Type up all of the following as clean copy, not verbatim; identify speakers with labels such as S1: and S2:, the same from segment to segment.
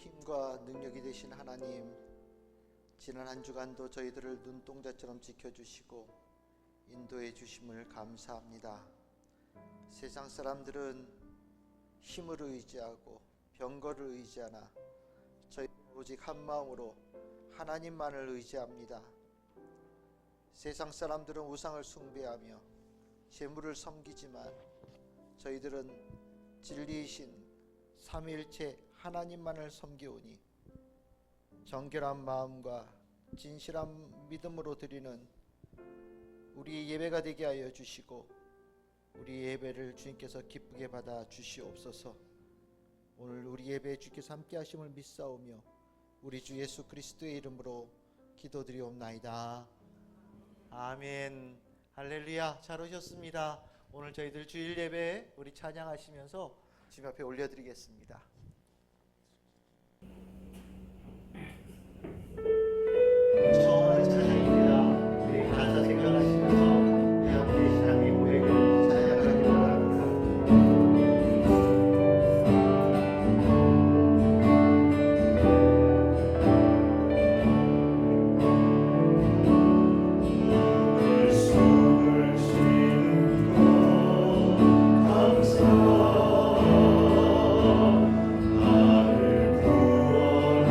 S1: 힘과 능력이 되신 하나님, 지난 한 주간도 저희들을 눈동자처럼 지켜주시고 인도해 주심을 감사합니다. 세상 사람들은 힘을 의지하고 병거를 의지하나 저희 오직 한 마음으로 하나님만을 의지합니다. 세상 사람들은 우상을 숭배하며 재물을 섬기지만 저희들은 진리이신 삼위일체 하나님만을 섬기오니 정결한 마음과 진실한 믿음으로 드리는 우리 예배가 되게 하여 주시고 우리 예배를 주님께서 기쁘게 받아 주시옵소서. 오늘 우리 예배에 주께서 함께 하심을 믿사오며 우리 주 예수 그리스도의 이름으로 기도드리옵나이다. 아멘. 할렐루야. 잘 오셨습니다. 오늘 저희들 주일 예배 우리 찬양하시면서 주님 앞에 올려드리겠습니다. 처음으로 찬양입니다. 우리 가사 생각하시면서 내 앞에 계신 하나님 우리에게 찬양하기 바랍니다.
S2: 나를 구원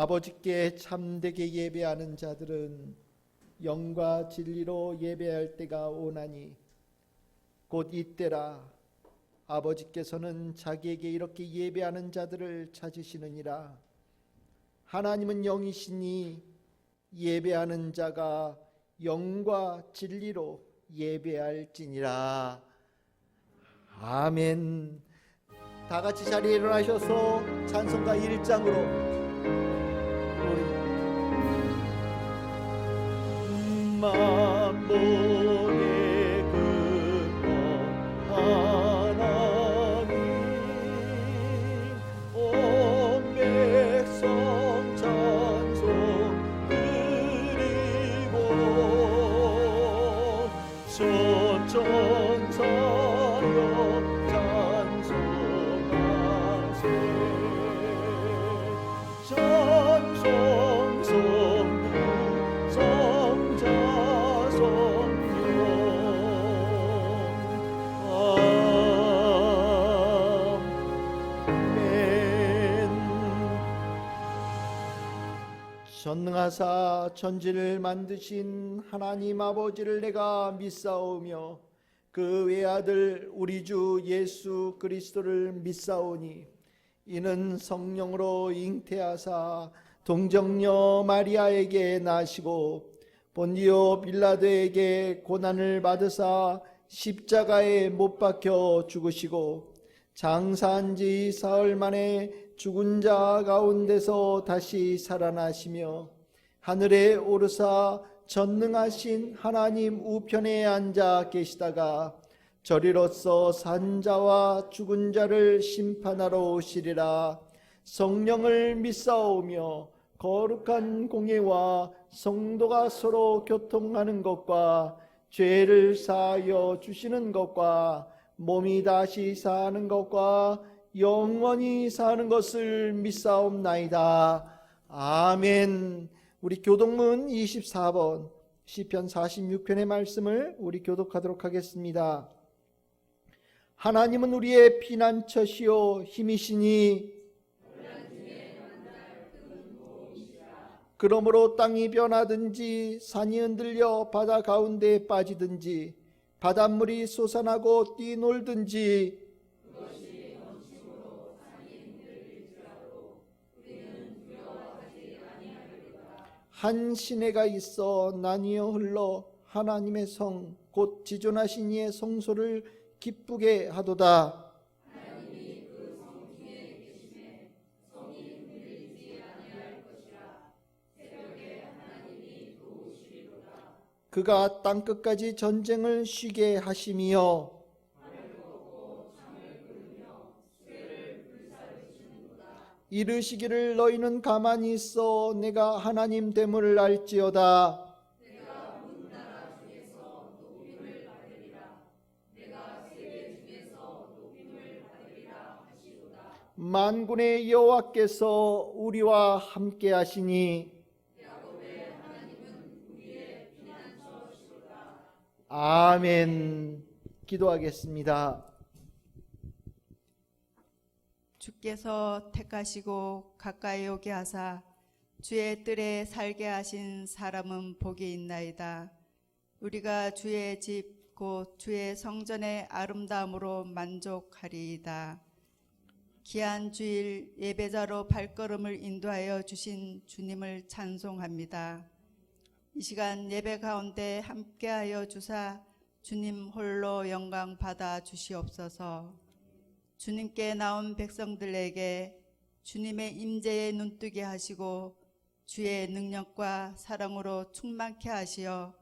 S2: 아버지께 참되게 예배하는 자들은 영과 진리로 예배할 때가 오나니 곧 이때라. 아버지께서는 자기에게 이렇게 예배하는 자들을 찾으시느니라. 하나님은 영이시니 예배하는 자가 영과 진리로 예배할지니라. 아멘. 다 같이 자리에 일어나셔서 찬송가 1장으로 만복의 근원 하나님 온 백성 찬송 드리고 천천사여 찬송하세. 찬송 성부 성자 성령 아멘. 전능하사 천지를 만드신 하나님 아버지를 내가 믿사오며 그 외아들 우리 주 예수 그리스도를 믿사오니 이는 성령으로 잉태하사 동정녀 마리아에게 나시고 본디오 빌라도에게 고난을 받으사 십자가에 못 박혀 죽으시고 장사한 지 사흘 만에 죽은 자 가운데서 다시 살아나시며 하늘에 오르사 전능하신 하나님 우편에 앉아 계시다가 저리로서 산 자와 죽은 자를 심판하러 오시리라. 성령을 믿사오며 거룩한 공예와 성도가 서로 교통하는 것과 죄를 사하여 주시는 것과 몸이 다시 사는 것과 영원히 사는 것을 믿사옵나이다. 아멘. 우리 교독문 24번 시편 46편의 말씀을 우리 교독하도록 하겠습니다. 하나님은 우리의 피난처시요 힘이시니 그러므로 땅이 변하든지 산이 흔들려 바다 가운데에 빠지든지 바닷물이 솟아나고 뛰놀든지 한 시내가 있어 나뉘어 흘러 하나님의 성 곧 지존하신 이의 성소를 기쁘게 하도다. 그가 땅끝까지 전쟁을 쉬게 하심이요 이르시기를 너희는 가만히 있어 내가 하나님 됨을 알지어다. 만군의 여호와께서 우리와 함께 하시니 아멘. 기도하겠습니다.
S3: 주께서 택하시고 가까이 오게 하사 주의 뜰에 살게 하신 사람은 복이 있나이다. 우리가 주의 집 곧 주의 성전의 아름다움으로 만족하리이다. 귀한 주일 예배자로 발걸음을 인도하여 주신 주님을 찬송합니다. 이 시간 예배 가운데 함께하여 주사 주님 홀로 영광 받아 주시옵소서. 주님께 나온 백성들에게 주님의 임재에 눈뜨게 하시고 주의 능력과 사랑으로 충만케 하시어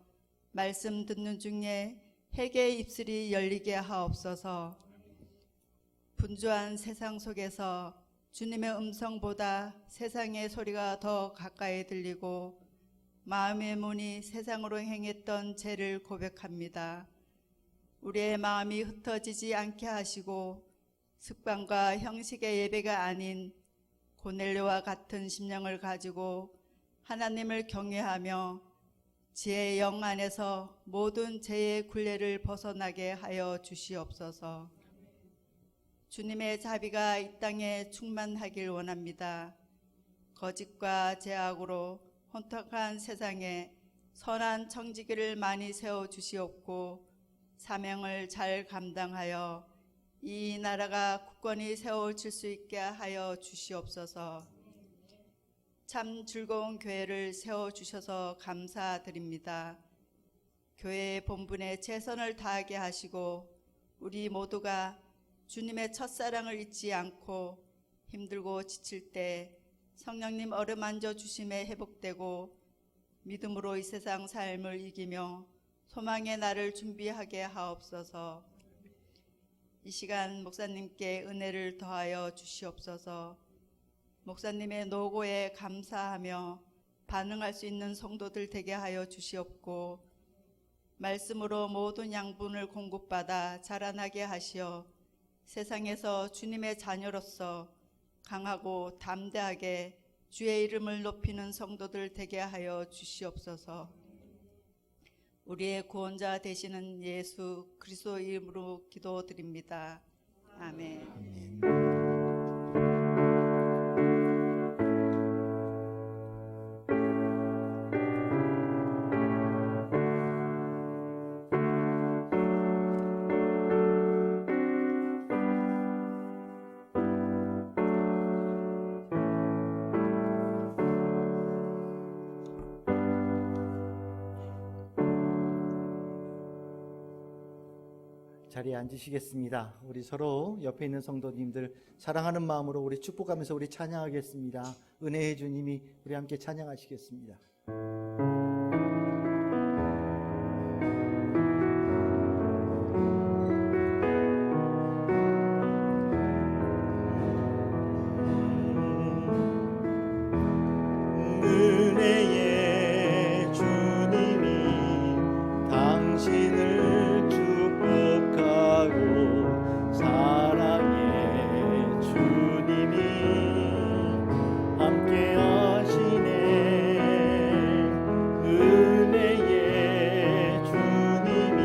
S3: 말씀 듣는 중에 회개의 입술이 열리게 하옵소서. 분주한 세상 속에서 주님의 음성보다 세상의 소리가 더 가까이 들리고 마음의 문이 세상으로 행했던 죄를 고백합니다. 우리의 마음이 흩어지지 않게 하시고 습관과 형식의 예배가 아닌 고넬료와 같은 심령을 가지고 하나님을 경외하며 지혜의 영 안에서 모든 죄의 굴레를 벗어나게 하여 주시옵소서. 주님의 자비가 이 땅에 충만하길 원합니다. 거짓과 죄악으로 혼탁한 세상에 선한 청지기를 많이 세워 주시옵고 사명을 잘 감당하여 이 나라가 굳건히 세워질 수 있게 하여 주시옵소서. 참 즐거운 교회를 세워주셔서 감사드립니다. 교회의 본분에 최선을 다하게 하시고 우리 모두가 주님의 첫사랑을 잊지 않고 힘들고 지칠 때 성령님 어루만져 주심에 회복되고 믿음으로 이 세상 삶을 이기며 소망의 날을 준비하게 하옵소서. 이 시간 목사님께 은혜를 더하여 주시옵소서. 목사님의 노고에 감사하며 반응할 수 있는 성도들 되게 하여 주시옵고 말씀으로 모든 양분을 공급받아 자라나게 하시어 세상에서 주님의 자녀로서 강하고 담대하게 주의 이름을 높이는 성도들 되게 하여 주시옵소서. 우리의 구원자 되시는 예수 그리스도 이름으로 기도드립니다. 아멘.
S2: 아멘. 자리에 앉으시겠습니다. 우리 서로 옆에 있는 성도님들 사랑하는 마음으로 우리 축복하면서 우리 찬양하겠습니다. 은혜의 주님이 우리 함께 찬양하시겠습니다. 은혜의 주님이 당신을 사랑의 주님이 함께 하시네. 은혜의 주님이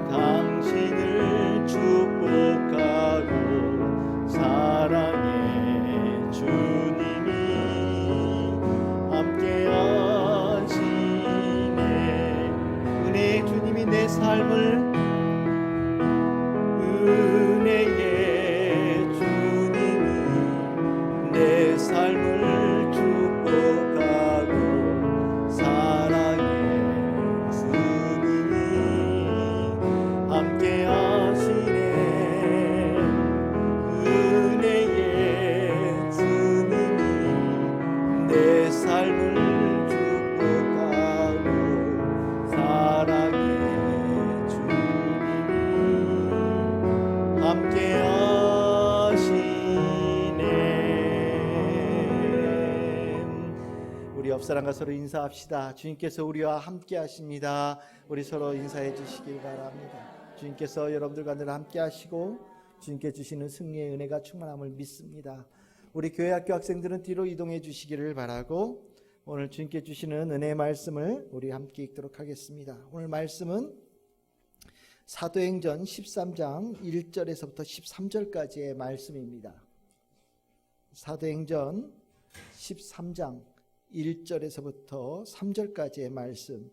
S2: 당신을 축복하고 사랑의 주님이 함께 하시네. 은혜의 주님이 내 삶을 은혜의 주님이 내 삶을 축복하고 사랑의 주님이 함께 하시네. 은혜의 주님이 내 삶을 축복하고 사랑의 함께 하시네. 우리 옆 사람과 서로 인사합시다. 주님께서 우리와 함께 하십니다. 우리 서로 인사해 주시길 바랍니다. 주님께서 여러분들과 늘 함께 하시고 주님께 주시는 승리의 은혜가 충만함을 믿습니다. 우리 교회 학교 학생들은 뒤로 이동해 주시기를 바라고 오늘 주님께 주시는 은혜의 말씀을 우리 함께 읽도록 하겠습니다. 오늘 말씀은 사도행전 13장 1절에서부터 13절까지의 말씀입니다. 사도행전 13장 1절에서부터 3절까지의 말씀.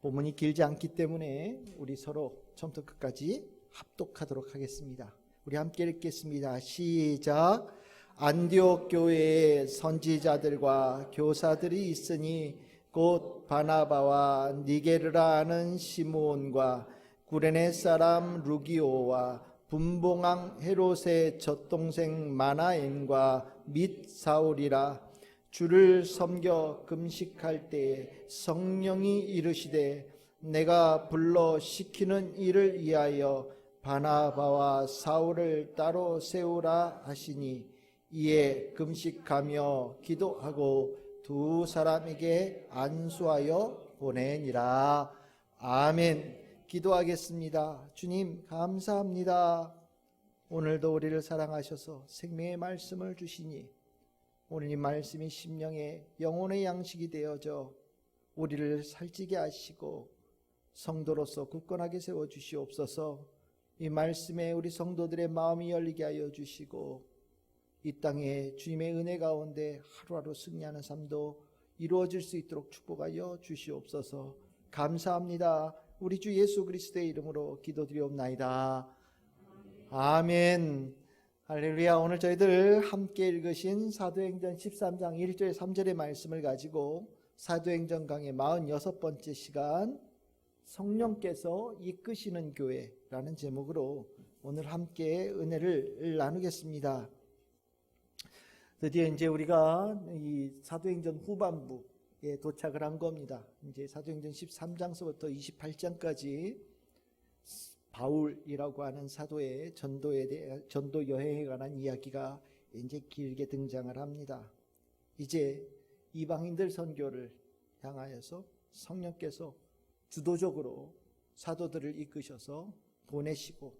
S2: 본문이 길지 않기 때문에 우리 서로 처음부터 끝까지 합독하도록 하겠습니다. 우리 함께 읽겠습니다. 시작. 안디옥 교회에 선지자들과 교사들이 있으니 곧 바나바와 니게르라 하는 시므온과 구레네 사람 루기오와 분봉왕 헤롯의 젖동생 마나엔과 및 사울이라. 주를 섬겨 금식할 때에 성령이 이르시되 내가 불러 시키는 일을 위하여 바나바와 사울을 따로 세우라 하시니 이에 금식하며 기도하고 두 사람에게 안수하여 보내니라. 아멘. 기도하겠습니다. 주님 감사합니다. 오늘도 우리를 사랑하셔서 생명의 말씀을 주시니 오늘 이 말씀이 심령의 영혼의 양식이 되어져 우리를 살찌게 하시고 성도로서 굳건하게 세워주시옵소서. 이 말씀에 우리 성도들의 마음이 열리게 하여 주시고 이 땅에 주님의 은혜 가운데 하루하루 승리하는 삶도 이루어질 수 있도록 축복하여 주시옵소서. 감사합니다. 우리 주 예수 그리스도의 이름으로 기도드리옵나이다. 아멘. 할렐루야. 오늘 저희들 함께 읽으신 사도행전 13장 1절 3절의 말씀을 가지고 사도행전 강의 46번째 시간 성령께서 이끄시는 교회라는 제목으로 오늘 함께 은혜를 나누겠습니다. 드디어 이제 우리가 이 사도행전 후반부에 도착을 한 겁니다. 이제 사도행전 13장서부터 28장까지 바울이라고 하는 사도의 전도 여행에 관한 이야기가 이제 길게 등장을 합니다. 이제 이방인들 선교를 향하여서 성령께서 주도적으로 사도들을 이끄셔서 보내시고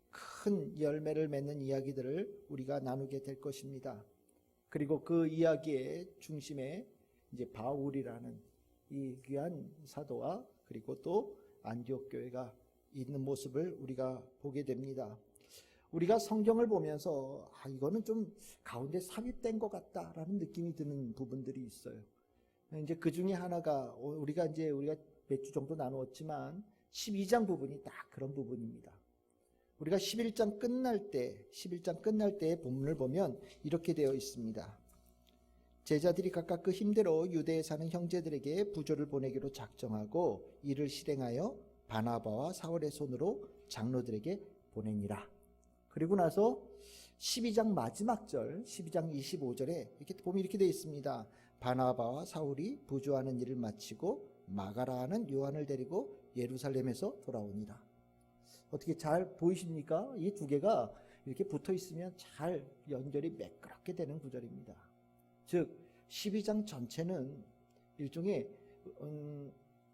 S2: 큰 열매를 맺는 이야기들을 우리가 나누게 될 것입니다. 그리고 그 이야기의 중심에 이제 바울이라는 이 귀한 사도와 그리고 또 안디옥 교회가 있는 모습을 우리가 보게 됩니다. 우리가 성경을 보면서 이거는 좀 가운데 삽입된 것 같다라는 느낌이 드는 부분들이 있어요. 이제 그 중에 하나가 우리가 몇 주 정도 나누었지만 12장 부분이 딱 그런 부분입니다. 우리가 11장 끝날 때의 본문을 보면 이렇게 되어 있습니다. 제자들이 각각 그 힘대로 유대에 사는 형제들에게 부조를 보내기로 작정하고 이를 실행하여 바나바와 사울의 손으로 장로들에게 보내니라. 그리고 나서 12장 마지막 절 12장 25절에 이렇게 보면 이렇게 되어 있습니다. 바나바와 사울이 부조하는 일을 마치고 마가라는 요한을 데리고 예루살렘에서 돌아오니라. 어떻게 잘 보이십니까? 이 두 개가 이렇게 붙어 있으면 잘 연결이 매끄럽게 되는 구절입니다. 즉 12장 전체는 일종의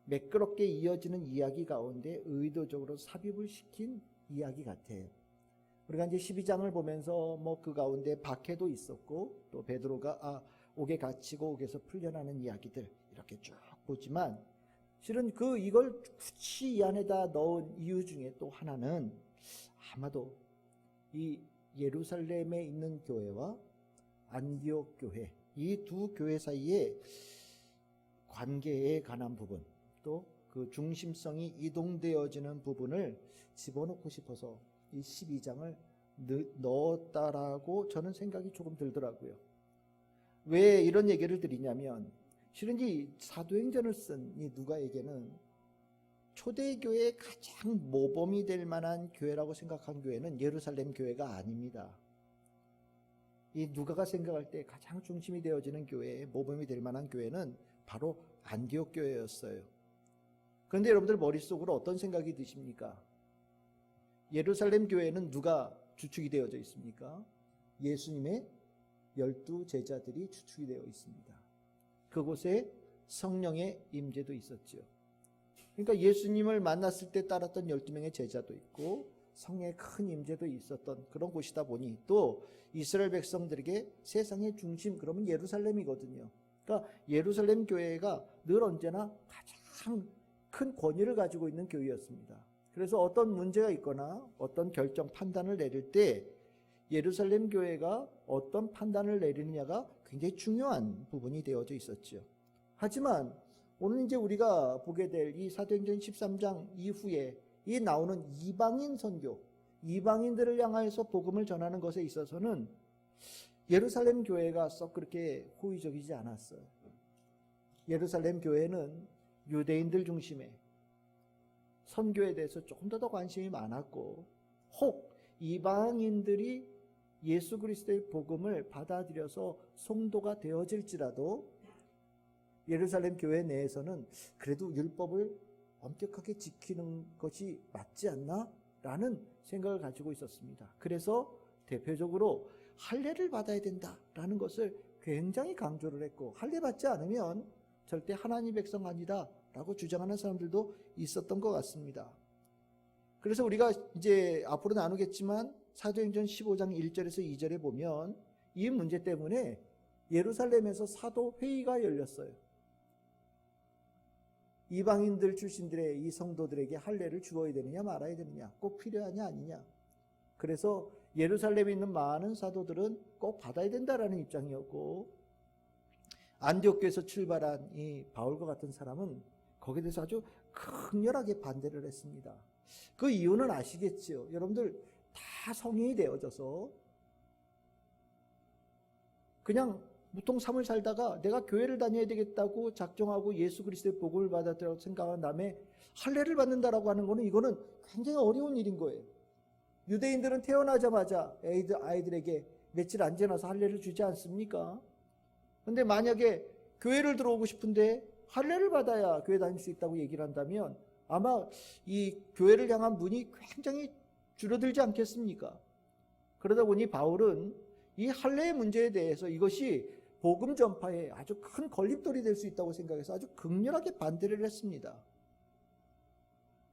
S2: 매끄럽게 이어지는 이야기 가운데 의도적으로 삽입을 시킨 이야기 같아요. 우리가 이제 12장을 보면서 그 가운데 박해도 있었고 또 베드로가 옥에 갇히고 옥에서 풀려나는 이야기들 이렇게 쭉 보지만 실은 이걸 굳이 이 안에다 넣은 이유 중에 또 하나는 아마도 이 예루살렘에 있는 교회와 안디옥 교회 이 두 교회 사이에 관계에 관한 부분 또 그 중심성이 이동되어지는 부분을 집어넣고 싶어서 이 12장을 넣었다라고 저는 생각이 조금 들더라고요. 왜 이런 얘기를 드리냐면 실은 이 사도행전을 쓴 이 누가에게는 초대교회의 가장 모범이 될 만한 교회라고 생각한 교회는 예루살렘 교회가 아닙니다. 이 누가가 생각할 때 가장 중심이 되어지는 교회의 모범이 될 만한 교회는 바로 안디옥 교회였어요. 그런데 여러분들 머릿속으로 어떤 생각이 드십니까? 예루살렘 교회는 누가 주축이 되어져 있습니까? 예수님의 12 제자들이 주축이 되어 있습니다. 그곳에 성령의 임재도 있었죠. 그러니까 예수님을 만났을 때 따랐던 12명의 제자도 있고 성령의 큰 임재도 있었던 그런 곳이다 보니 또 이스라엘 백성들에게 세상의 중심 그러면 예루살렘이거든요. 그러니까 예루살렘 교회가 늘 언제나 가장 큰 권위를 가지고 있는 교회였습니다. 그래서 어떤 문제가 있거나 어떤 결정 판단을 내릴 때 예루살렘 교회가 어떤 판단을 내리느냐가 굉장히 중요한 부분이 되어져 있었죠. 하지만 오늘 이제 우리가 보게 될 이 사도행전 13장 이후에 이 나오는 이방인 선교, 이방인들을 향하여서 복음을 전하는 것에 있어서는 예루살렘 교회가 썩 그렇게 호의적이지 않았어요. 예루살렘 교회는 유대인들 중심에 선교에 대해서 조금 더 관심이 많았고 혹 이방인들이 예수 그리스도의 복음을 받아들여서 성도가 되어질지라도 예루살렘 교회 내에서는 그래도 율법을 엄격하게 지키는 것이 맞지 않나? 라는 생각을 가지고 있었습니다. 그래서 대표적으로 할례를 받아야 된다라는 것을 굉장히 강조를 했고 할례 받지 않으면 절대 하나님 백성 아니다 라고 주장하는 사람들도 있었던 것 같습니다. 그래서 우리가 이제 앞으로 나누겠지만 사도행전 15장 1절에서 2절에 보면 이 문제 때문에 예루살렘에서 사도 회의가 열렸어요. 이방인들 출신들의 이 성도들에게 할례를 주어야 되느냐 말아야 되느냐 꼭 필요하냐 아니냐. 그래서 예루살렘에 있는 많은 사도들은 꼭 받아야 된다라는 입장이었고, 안디옥교에서 출발한 이 바울과 같은 사람은 거기에 대해서 아주 강렬하게 반대를 했습니다. 그 이유는 아시겠지요? 여러분들 다 성인이 되어져서 그냥 무통 삶을 살다가 내가 교회를 다녀야 되겠다고 작정하고 예수 그리스도의 복음을 받았다고 생각한 다음에 할례를 받는다라고 하는 거는, 이거는 굉장히 어려운 일인 거예요. 유대인들은 태어나자마자 아이들에게 며칠 안 지나서 할례를 주지 않습니까? 근데 만약에 교회를 들어오고 싶은데 할례를 받아야 교회 다닐 수 있다고 얘기를 한다면 아마 이 교회를 향한 문이 굉장히 줄어들지 않겠습니까? 그러다 보니 바울은 이 할례의 문제에 대해서 이것이 복음 전파에 아주 큰 걸림돌이 될 수 있다고 생각해서 아주 극렬하게 반대를 했습니다.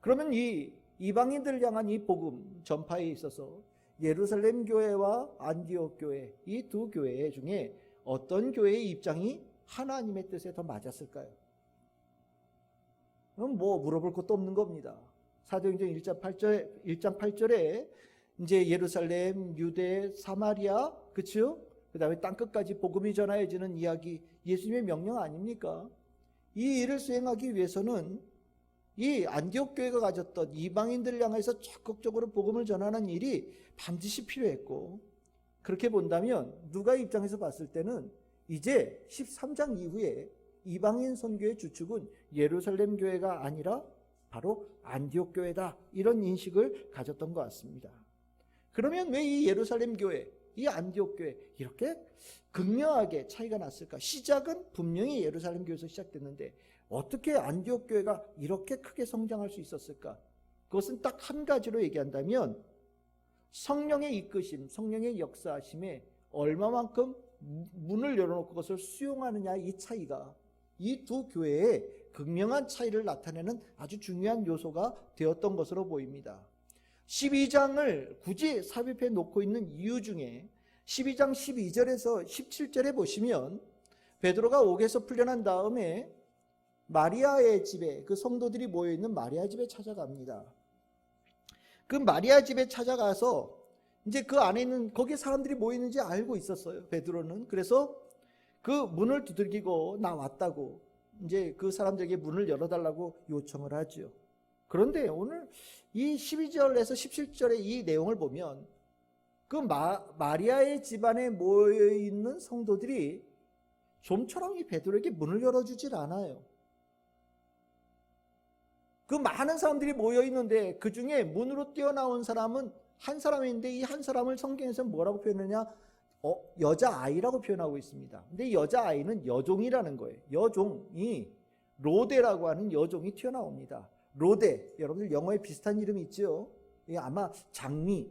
S2: 그러면 이 이방인들을 향한 이 복음 전파에 있어서 예루살렘 교회와 안디옥 교회, 이 두 교회 중에 어떤 교회의 입장이 하나님의 뜻에 더 맞았을까요? 그럼 뭐 물어볼 것도 없는 겁니다. 사도행전 1장 8절에 이제 예루살렘, 유대, 사마리아, 그렇죠? 그 다음에 땅끝까지 복음이 전하여지는 이야기, 예수님의 명령 아닙니까? 이 일을 수행하기 위해서는 이 안디옥 교회가 가졌던 이방인들을 향해서 적극적으로 복음을 전하는 일이 반드시 필요했고, 그렇게 본다면 누가 입장에서 봤을 때는 이제 13장 이후에 이방인 선교의 주축은 예루살렘 교회가 아니라 바로 안디옥 교회다, 이런 인식을 가졌던 것 같습니다. 그러면 왜 이 예루살렘 교회, 이 안디옥 교회 이렇게 극명하게 차이가 났을까? 시작은 분명히 예루살렘 교회에서 시작됐는데 어떻게 안디옥 교회가 이렇게 크게 성장할 수 있었을까? 그것은 딱 한 가지로 얘기한다면 성령의 이끄심, 성령의 역사하심에 얼마만큼 문을 열어놓고 그것을 수용하느냐, 이 차이가 이 두 교회의 극명한 차이를 나타내는 아주 중요한 요소가 되었던 것으로 보입니다. 12장을 굳이 삽입해 놓고 있는 이유 중에 12장 12절에서 17절에 보시면 베드로가 옥에서 풀려난 다음에 마리아의 집에, 그 성도들이 모여있는 마리아 집에 찾아갑니다. 그 마리아 집에 찾아가서 이제 그 안에 있는, 거기에 사람들이 모이는지 알고 있었어요, 베드로는. 그래서 그 문을 두들기고 나 왔다고 이제 그 사람들에게 문을 열어달라고 요청을 하죠. 그런데 오늘 이 12절에서 17절의 이 내용을 보면 그 마리아의 집안에 모여있는 성도들이 좀처럼 이 베드로에게 문을 열어주질 않아요. 그 많은 사람들이 모여있는데 그 중에 문으로 뛰어나온 사람은 한 사람인데, 이 한 사람을 성경에서 뭐라고 표현하냐? 여자아이라고 표현하고 있습니다. 근데 이 여자아이는 여종이라는 거예요. 여종이, 로데라고 하는 여종이 튀어나옵니다. 로데, 여러분들 영어에 비슷한 이름이 있죠? 아마 장미,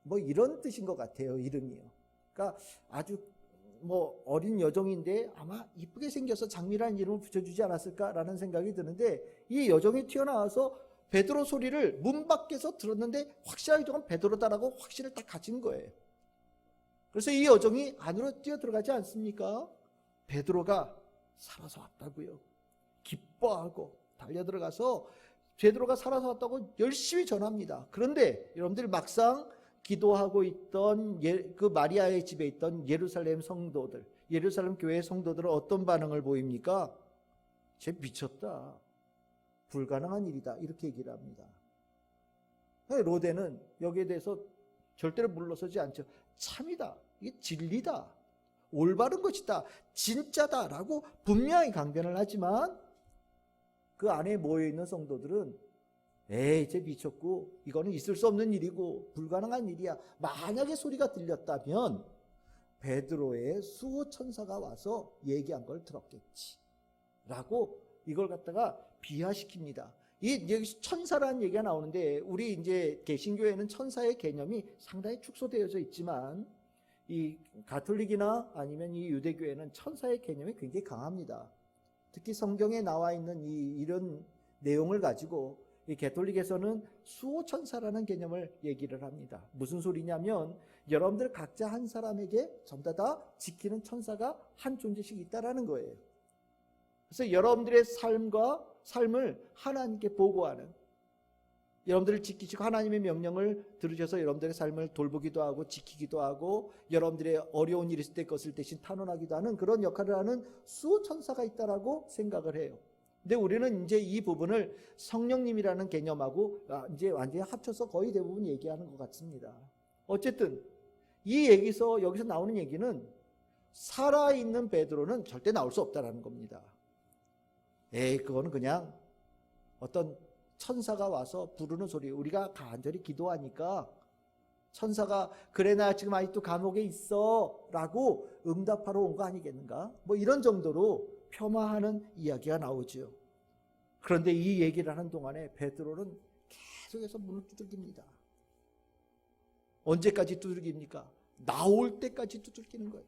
S2: 뭐 이런 뜻인 것 같아요, 이름이요. 그러니까 아주 뭐 어린 여종인데 아마 이쁘게 생겨서 장미라는 이름을 붙여주지 않았을까라는 생각이 드는데, 이 여종이 튀어나와서 베드로 소리를 문 밖에서 들었는데 확실하게 저건 베드로다라고 확신을 딱 가진 거예요. 그래서 이 여종이 안으로 뛰어 들어가지 않습니까? 베드로가 살아서 왔다고요. 기뻐하고 달려들어가서 베드로가 살아서 왔다고 열심히 전합니다. 그런데 여러분들 막상 기도하고 있던 그 마리아의 집에 있던 예루살렘 성도들, 예루살렘 교회 성도들은 어떤 반응을 보입니까? 쟤 미쳤다, 불가능한 일이다, 이렇게 얘기를 합니다. 로데는 여기에 대해서 절대로 물러서지 않죠. 참이다, 이게 진리다, 올바른 것이다, 진짜다라고 분명히 강변을 하지만 그 안에 모여있는 성도들은 에이, 쟤 미쳤고 이거는 있을 수 없는 일이고 불가능한 일이야, 만약에 소리가 들렸다면 베드로의 수호 천사가 와서 얘기한 걸 들었겠지 라고 이걸 갖다가 비하시킵니다. 여기서 천사라는 얘기가 나오는데, 우리 이제 개신교회는 천사의 개념이 상당히 축소되어져 있지만 이 가톨릭이나 아니면 이 유대교회는 천사의 개념이 굉장히 강합니다. 특히 성경에 나와 있는 이런 내용을 가지고 이 가톨릭에서는 수호천사라는 개념을 얘기를 합니다. 무슨 소리냐면 여러분들 각자 한 사람에게 전부 다 지키는 천사가 한 존재씩 있다라는 거예요. 그래서 여러분들의 삶을 하나님께 보고하는, 여러분들을 지키시고 하나님의 명령을 들으셔서 여러분들의 삶을 돌보기도 하고 지키기도 하고 여러분들의 어려운 일이 있을 때 그것을 대신 탄원하기도 하는 그런 역할을 하는 수호천사가 있다라고 생각을 해요. 근데 우리는 이제 이 부분을 성령님이라는 개념하고 이제 완전히 합쳐서 거의 대부분 얘기하는 것 같습니다. 어쨌든 여기서 나오는 얘기는 살아있는 베드로는 절대 나올 수 없다라는 겁니다. 그거는 그냥 어떤 천사가 와서 부르는 소리, 우리가 간절히 기도하니까 천사가 그래 나 지금 아직도 감옥에 있어 라고 응답하러 온 거 아니겠는가? 뭐 이런 정도로 폄하하는 이야기가 나오죠. 그런데 이 얘기를 하는 동안에 베드로는 계속해서 문을 두들깁니다. 언제까지 두들깁니까? 나올 때까지 두들기는 거예요.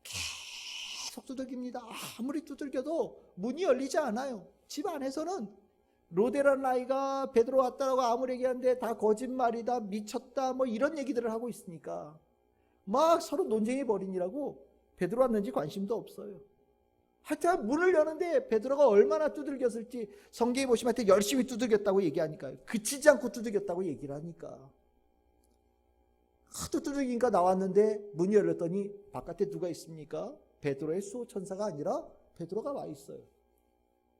S2: 계속 두들깁니다. 아무리 두들겨도 문이 열리지 않아요. 집 안에서는 로데라는 아이가 베드로 왔다라고 아무리 얘기하는데 다 거짓말이다, 미쳤다, 뭐 이런 얘기들을 하고 있으니까 막 서로 논쟁이 벌이느라고 베드로 왔는지 관심도 없어요. 하여튼 문을 여는데 베드로가 얼마나 두들겼을지 성경에 보시면 하여튼 열심히 두들겼다고 얘기하니까요. 그치지 않고 두들겼다고 얘기를 하니까 하도 두들기니까 나왔는데 문이 열렸더니 바깥에 누가 있습니까? 베드로의 수호천사가 아니라 베드로가 와 있어요.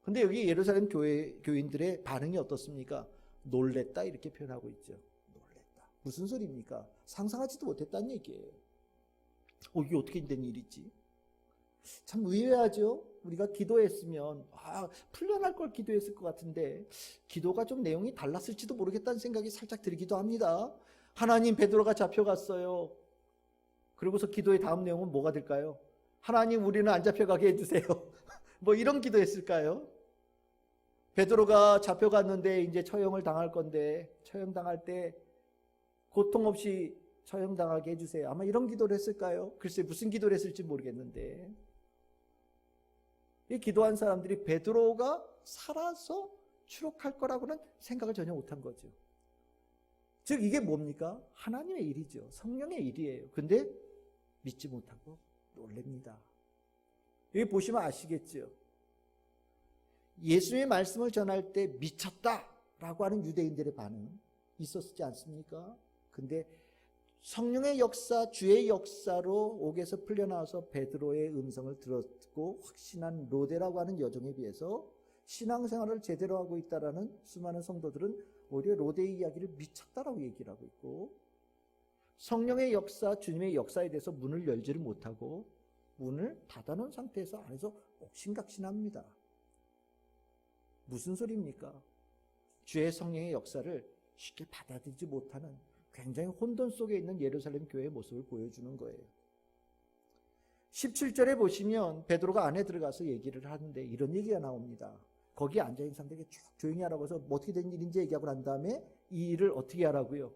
S2: 근데 여기 예루살렘 교인들의 반응이 어떻습니까? 놀랬다 이렇게 표현하고 있죠. 놀랬다. 무슨 소리입니까? 상상하지도 못했다는 얘기예요. 이게 어떻게 된 일이지? 참 의외하죠. 우리가 기도했으면 풀려날 걸 기도했을 것 같은데 기도가 좀 내용이 달랐을지도 모르겠다는 생각이 살짝 들기도 합니다. 하나님, 베드로가 잡혀갔어요. 그리고서 기도의 다음 내용은 뭐가 될까요? 하나님, 우리는 안 잡혀가게 해주세요. 뭐 이런 기도했을까요? 베드로가 잡혀갔는데 이제 처형을 당할 건데 처형당할 때 고통 없이 처형당하게 해주세요. 아마 이런 기도를 했을까요? 글쎄 무슨 기도를 했을지 모르겠는데 이 기도한 사람들이 베드로가 살아서 추록할 거라고는 생각을 전혀 못한 거죠. 즉 이게 뭡니까? 하나님의 일이죠. 성령의 일이에요. 근데 믿지 못하고 놀랍니다. 여기 보시면 아시겠죠? 예수의 말씀을 전할 때 미쳤다라고 하는 유대인들의 반응 있었지 않습니까? 근데 성령의 역사, 주의 역사로 옥에서 풀려나와서 베드로의 음성을 들었고 확신한 로데라고 하는 여종에 비해서 신앙생활을 제대로 하고 있다라는 수많은 성도들은 오히려 로데의 이야기를 미쳤다라고 얘기를 하고 있고 성령의 역사, 주님의 역사에 대해서 문을 열지를 못하고 문을 닫아놓은 상태에서 안에서 옥신각신합니다. 무슨 소리입니까? 주의 성령의 역사를 쉽게 받아들이지 못하는 굉장히 혼돈 속에 있는 예루살렘 교회의 모습을 보여주는 거예요. 17절에 보시면 베드로가 안에 들어가서 얘기를 하는데 이런 얘기가 나옵니다. 거기 앉아있는 사람들에게 쭉 조용히 하라고 해서 뭐 어떻게 된 일인지 얘기하고 난 다음에 이 일을 어떻게 하라고요?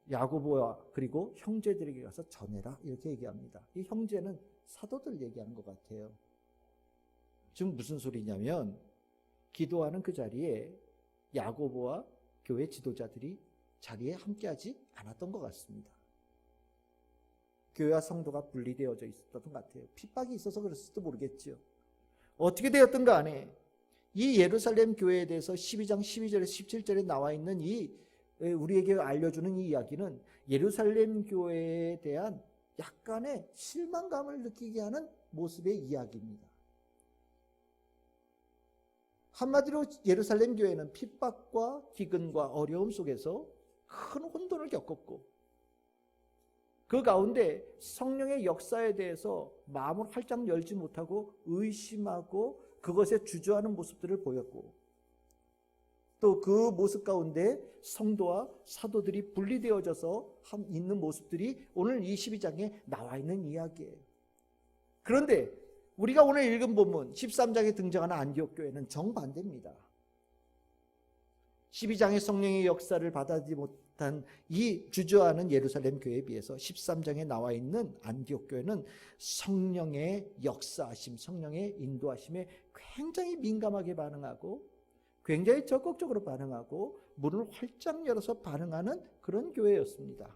S2: 야고보와 그리고 형제들에게 가서 전해라 이렇게 얘기합니다. 이 형제는 사도들 얘기하는 것 같아요. 지금 무슨 소리냐면 기도하는 그 자리에 야고보와 교회 지도자들이 자리에 함께하지 않았던 것 같습니다. 교회와 성도가 분리되어져 있었던 것 같아요. 핍박이 있어서 그랬을지도 모르겠죠. 어떻게 되었든 간에 이 예루살렘 교회에 대해서 12장 12절에서 17절에 나와 있는 이 우리에게 알려주는 이 이야기는 예루살렘 교회에 대한 약간의 실망감을 느끼게 하는 모습의 이야기입니다. 한마디로 예루살렘 교회는 핍박과 기근과 어려움 속에서 큰 혼돈을 겪었고 그 가운데 성령의 역사에 대해서 마음을 활짝 열지 못하고 의심하고 그것에 주저하는 모습들을 보였고 또 그 모습 가운데 성도와 사도들이 분리되어져서 있는 모습들이 오늘 이 12장에 나와 있는 이야기예요. 그런데 우리가 오늘 읽은 본문 13장에 등장하는 안디옥 교회는 정반대입니다. 12장의 성령의 역사를 받아들이지 못한 이 주저하는 예루살렘 교회에 비해서 13장에 나와 있는 안디옥 교회는 성령의 역사하심, 성령의 인도하심에 굉장히 민감하게 반응하고 굉장히 적극적으로 반응하고 문을 활짝 열어서 반응하는 그런 교회였습니다.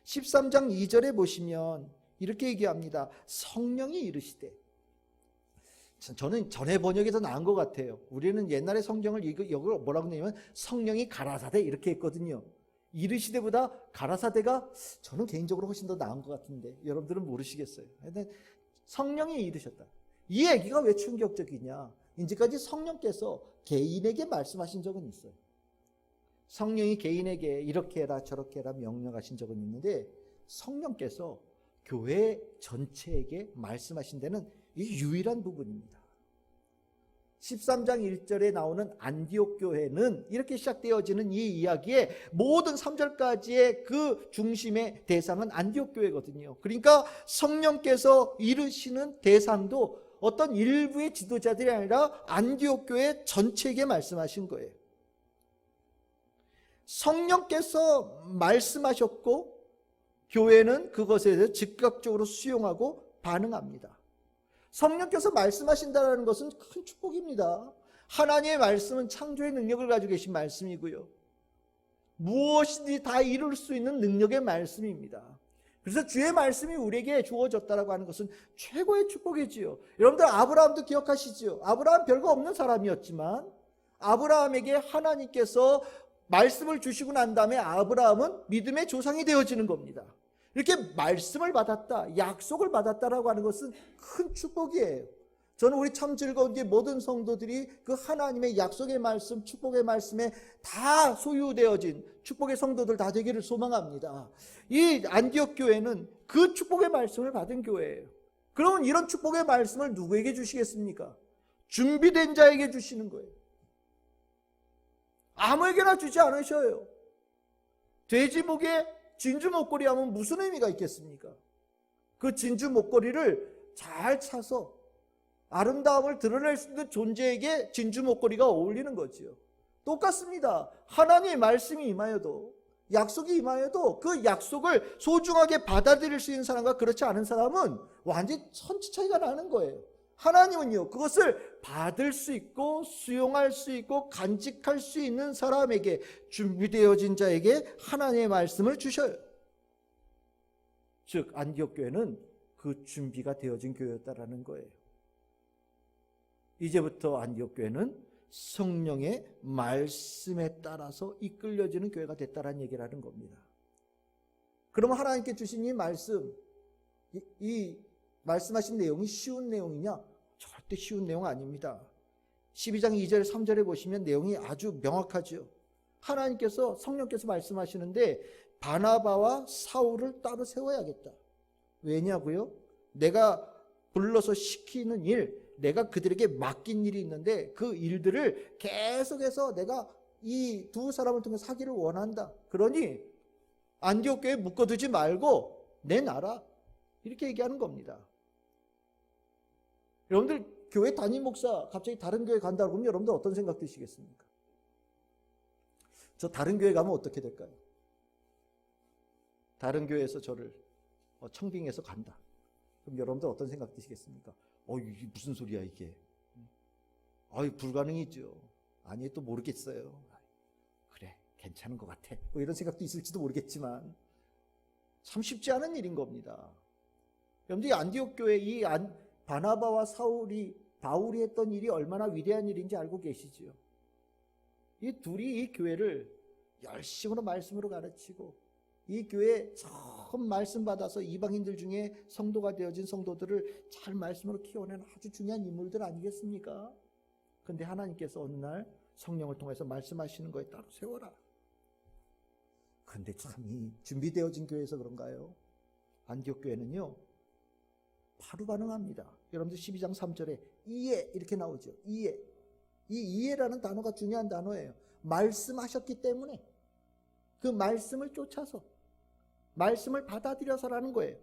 S2: 13장 2절에 보시면 이렇게 얘기합니다. 성령이 이르시되 저는 전에 번역이 더 나은 것 같아요. 우리는 옛날에 성경을 이걸 뭐라고 내냐면 성령이 가라사대 이렇게 했거든요. 이르시되보다 가라사대가 저는 개인적으로 훨씬 더 나은 것 같은데 여러분들은 모르시겠어요. 근데 성령이 이르셨다. 이 얘기가 왜 충격적이냐? 이제까지 성령께서 개인에게 말씀하신 적은 있어요. 성령이 개인에게 이렇게 해라 저렇게 해라 명령하신 적은 있는데 성령께서 교회 전체에게 말씀하신 데는 이 유일한 부분입니다. 13장 1절에 나오는 안디옥 교회는 이렇게 시작되어지는 이 이야기의 모든 3절까지의 그 중심의 대상은 안디옥 교회거든요. 그러니까 성령께서 이르시는 대상도 어떤 일부의 지도자들이 아니라 안디옥 교회 전체에게 말씀하신 거예요. 성령께서 말씀하셨고 교회는 그것에 대해서 즉각적으로 수용하고 반응합니다. 성령께서 말씀하신다는 것은 큰 축복입니다. 하나님의 말씀은 창조의 능력을 가지고 계신 말씀이고요. 무엇이든지 다 이룰 수 있는 능력의 말씀입니다. 그래서 주의 말씀이 우리에게 주어졌다고 하는 것은 최고의 축복이지요. 여러분들 아브라함도 기억하시죠? 아브라함 별거 없는 사람이었지만 아브라함에게 하나님께서 말씀을 주시고 난 다음에 아브라함은 믿음의 조상이 되어지는 겁니다. 이렇게 말씀을 받았다, 약속을 받았다라고 하는 것은 큰 축복이에요. 저는 우리 참 즐거운 게 모든 성도들이 그 하나님의 약속의 말씀, 축복의 말씀에 다 소유되어진 축복의 성도들 다 되기를 소망합니다. 이 안디옥 교회는 그 축복의 말씀을 받은 교회예요. 그러면 이런 축복의 말씀을 누구에게 주시겠습니까? 준비된 자에게 주시는 거예요. 아무에게나 주지 않으셔요. 돼지 목에 진주 목걸이 하면 무슨 의미가 있겠습니까? 그 진주 목걸이를 잘 차서 아름다움을 드러낼 수 있는 존재에게 진주 목걸이가 어울리는 거지요. 똑같습니다. 하나님의 말씀이 임하여도 약속이 임하여도 그 약속을 소중하게 받아들일 수 있는 사람과 그렇지 않은 사람은 완전히 천지 차이가 나는 거예요. 하나님은요, 그것을 받을 수 있고 수용할 수 있고 간직할 수 있는 사람에게, 준비되어진 자에게 하나님의 말씀을 주셔요. 즉 안디옥 교회는 그 준비가 되어진 교회였다라는 거예요. 이제부터 안디옥 교회는 성령의 말씀에 따라서 이끌려지는 교회가 됐다라는 얘기를 하는 겁니다. 그러면 하나님께 주신 이 말씀, 이 말씀하신 내용이 쉬운 내용이냐? 절대 쉬운 내용 아닙니다. 12장 2절 3절에 보시면 내용이 아주 명확하죠. 하나님께서 성령께서 말씀하시는데 바나바와 사울을 따로 세워야겠다. 왜냐고요? 내가 불러서 시키는 일, 내가 그들에게 맡긴 일이 있는데 그 일들을 계속해서 내가 이 두 사람을 통해 하기를 원한다. 그러니 안디옥 교회에 묶어두지 말고 내놔라. 이렇게 얘기하는 겁니다. 여러분들 교회 담임 목사 갑자기 다른 교회 간다고 하면 여러분들 어떤 생각 드시겠습니까? 저 다른 교회 가면 어떻게 될까요? 다른 교회에서 저를 청빙해서 간다. 그럼 여러분들 어떤 생각 드시겠습니까? 이게 무슨 소리야 이게? 불가능이죠. 아니 또 모르겠어요. 그래 괜찮은 것 같아. 이런 생각도 있을지도 모르겠지만 참 쉽지 않은 일인 겁니다. 여러분들 안디옥 교회 바나바와 바울이 했던 일이 얼마나 위대한 일인지 알고 계시지요? 이 둘이 이 교회를 열심으로 말씀으로 가르치고 이 교회에 처음 말씀 받아서 이방인들 중에 성도가 되어진 성도들을 잘 말씀으로 키워낸 아주 중요한 인물들 아니겠습니까? 근데 하나님께서 어느 날 성령을 통해서 말씀하시는 거에 따로 세워라. 근데 참 이 준비되어진 교회에서 그런가요? 안디옥 교회는요 바로 반응합니다. 여러분들 12장 3절에 이에 이렇게 나오죠. 이에. 이 이에라는 단어가 중요한 단어예요. 말씀하셨기 때문에 그 말씀을 쫓아서 말씀을 받아들여서라는 거예요.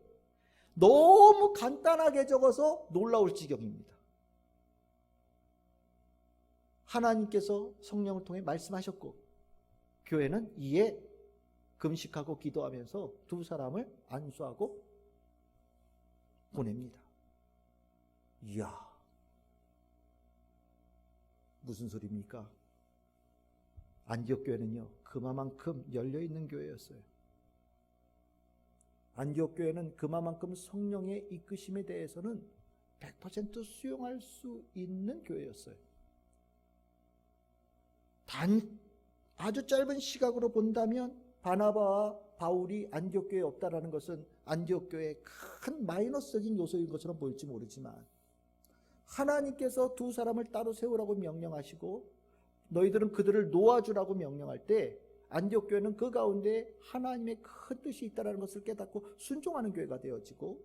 S2: 너무 간단하게 적어서 놀라울 지경입니다. 하나님께서 성령을 통해 말씀하셨고 교회는 이에 금식하고 기도하면서 두 사람을 안수하고 보냅니다. 이야, 무슨 소리입니까? 안디옥 교회는요 그만큼 열려있는 교회였어요. 안디옥 교회는 그만큼 성령의 이끄심에 대해서는 100% 수용할 수 있는 교회였어요. 아주 짧은 시각으로 본다면 바나바와 바울이 안디옥 교회에 없다라는 것은 안디옥 교회의 큰 마이너스적인 요소인 것처럼 보일지 모르지만, 하나님께서 두 사람을 따로 세우라고 명령하시고 너희들은 그들을 놓아주라고 명령할 때 안디옥 교회는 그 가운데 하나님의 큰 뜻이 있다는 것을 깨닫고 순종하는 교회가 되어지고,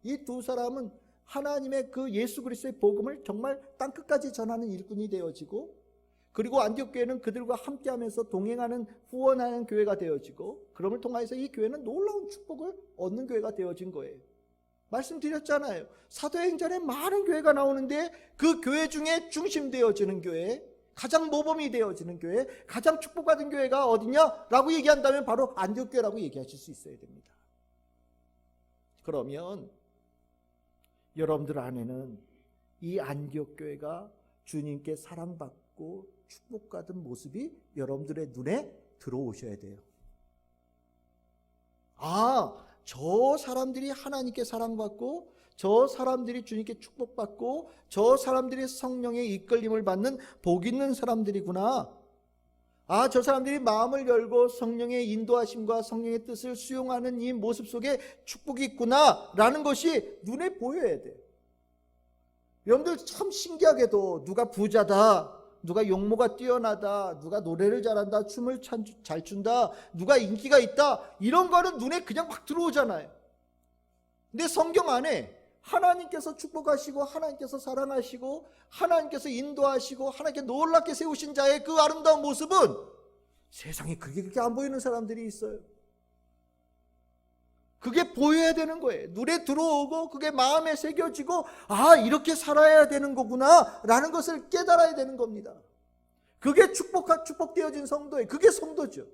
S2: 이 두 사람은 하나님의 그 예수 그리스도의 복음을 정말 땅끝까지 전하는 일꾼이 되어지고, 그리고 안디옥 교회는 그들과 함께하면서 동행하는 후원하는 교회가 되어지고, 그럼을 통해서 이 교회는 놀라운 축복을 얻는 교회가 되어진 거예요. 말씀드렸잖아요. 사도행전에 많은 교회가 나오는데 그 교회 중에 중심되어지는 교회, 가장 모범이 되어지는 교회, 가장 축복받은 교회가 어디냐라고 얘기한다면 바로 안디옥 교회라고 얘기하실 수 있어야 됩니다. 그러면 여러분들 안에는 이 안디옥 교회가 주님께 사랑받고 축복받은 모습이 여러분들의 눈에 들어오셔야 돼요. 저 사람들이 하나님께 사랑받고, 저 사람들이 주님께 축복받고, 저 사람들이 성령의 이끌림을 받는 복 있는 사람들이구나. 저 사람들이 마음을 열고 성령의 인도하심과 성령의 뜻을 수용하는 이 모습 속에 축복이 있구나 라는 것이 눈에 보여야 돼요. 여러분들 참 신기하게도 누가 부자다, 누가 용모가 뛰어나다, 누가 노래를 잘한다, 춤을 잘 춘다, 누가 인기가 있다, 이런 거는 눈에 그냥 막 들어오잖아요. 근데 성경 안에 하나님께서 축복하시고 하나님께서 사랑하시고 하나님께서 인도하시고 하나님께 놀랍게 세우신 자의 그 아름다운 모습은 세상에 그렇게 안 보이는 사람들이 있어요. 그게 보여야 되는 거예요. 눈에 들어오고 그게 마음에 새겨지고 이렇게 살아야 되는 거구나 라는 것을 깨달아야 되는 겁니다. 그게 축복되어진 성도예요. 그게 성도죠.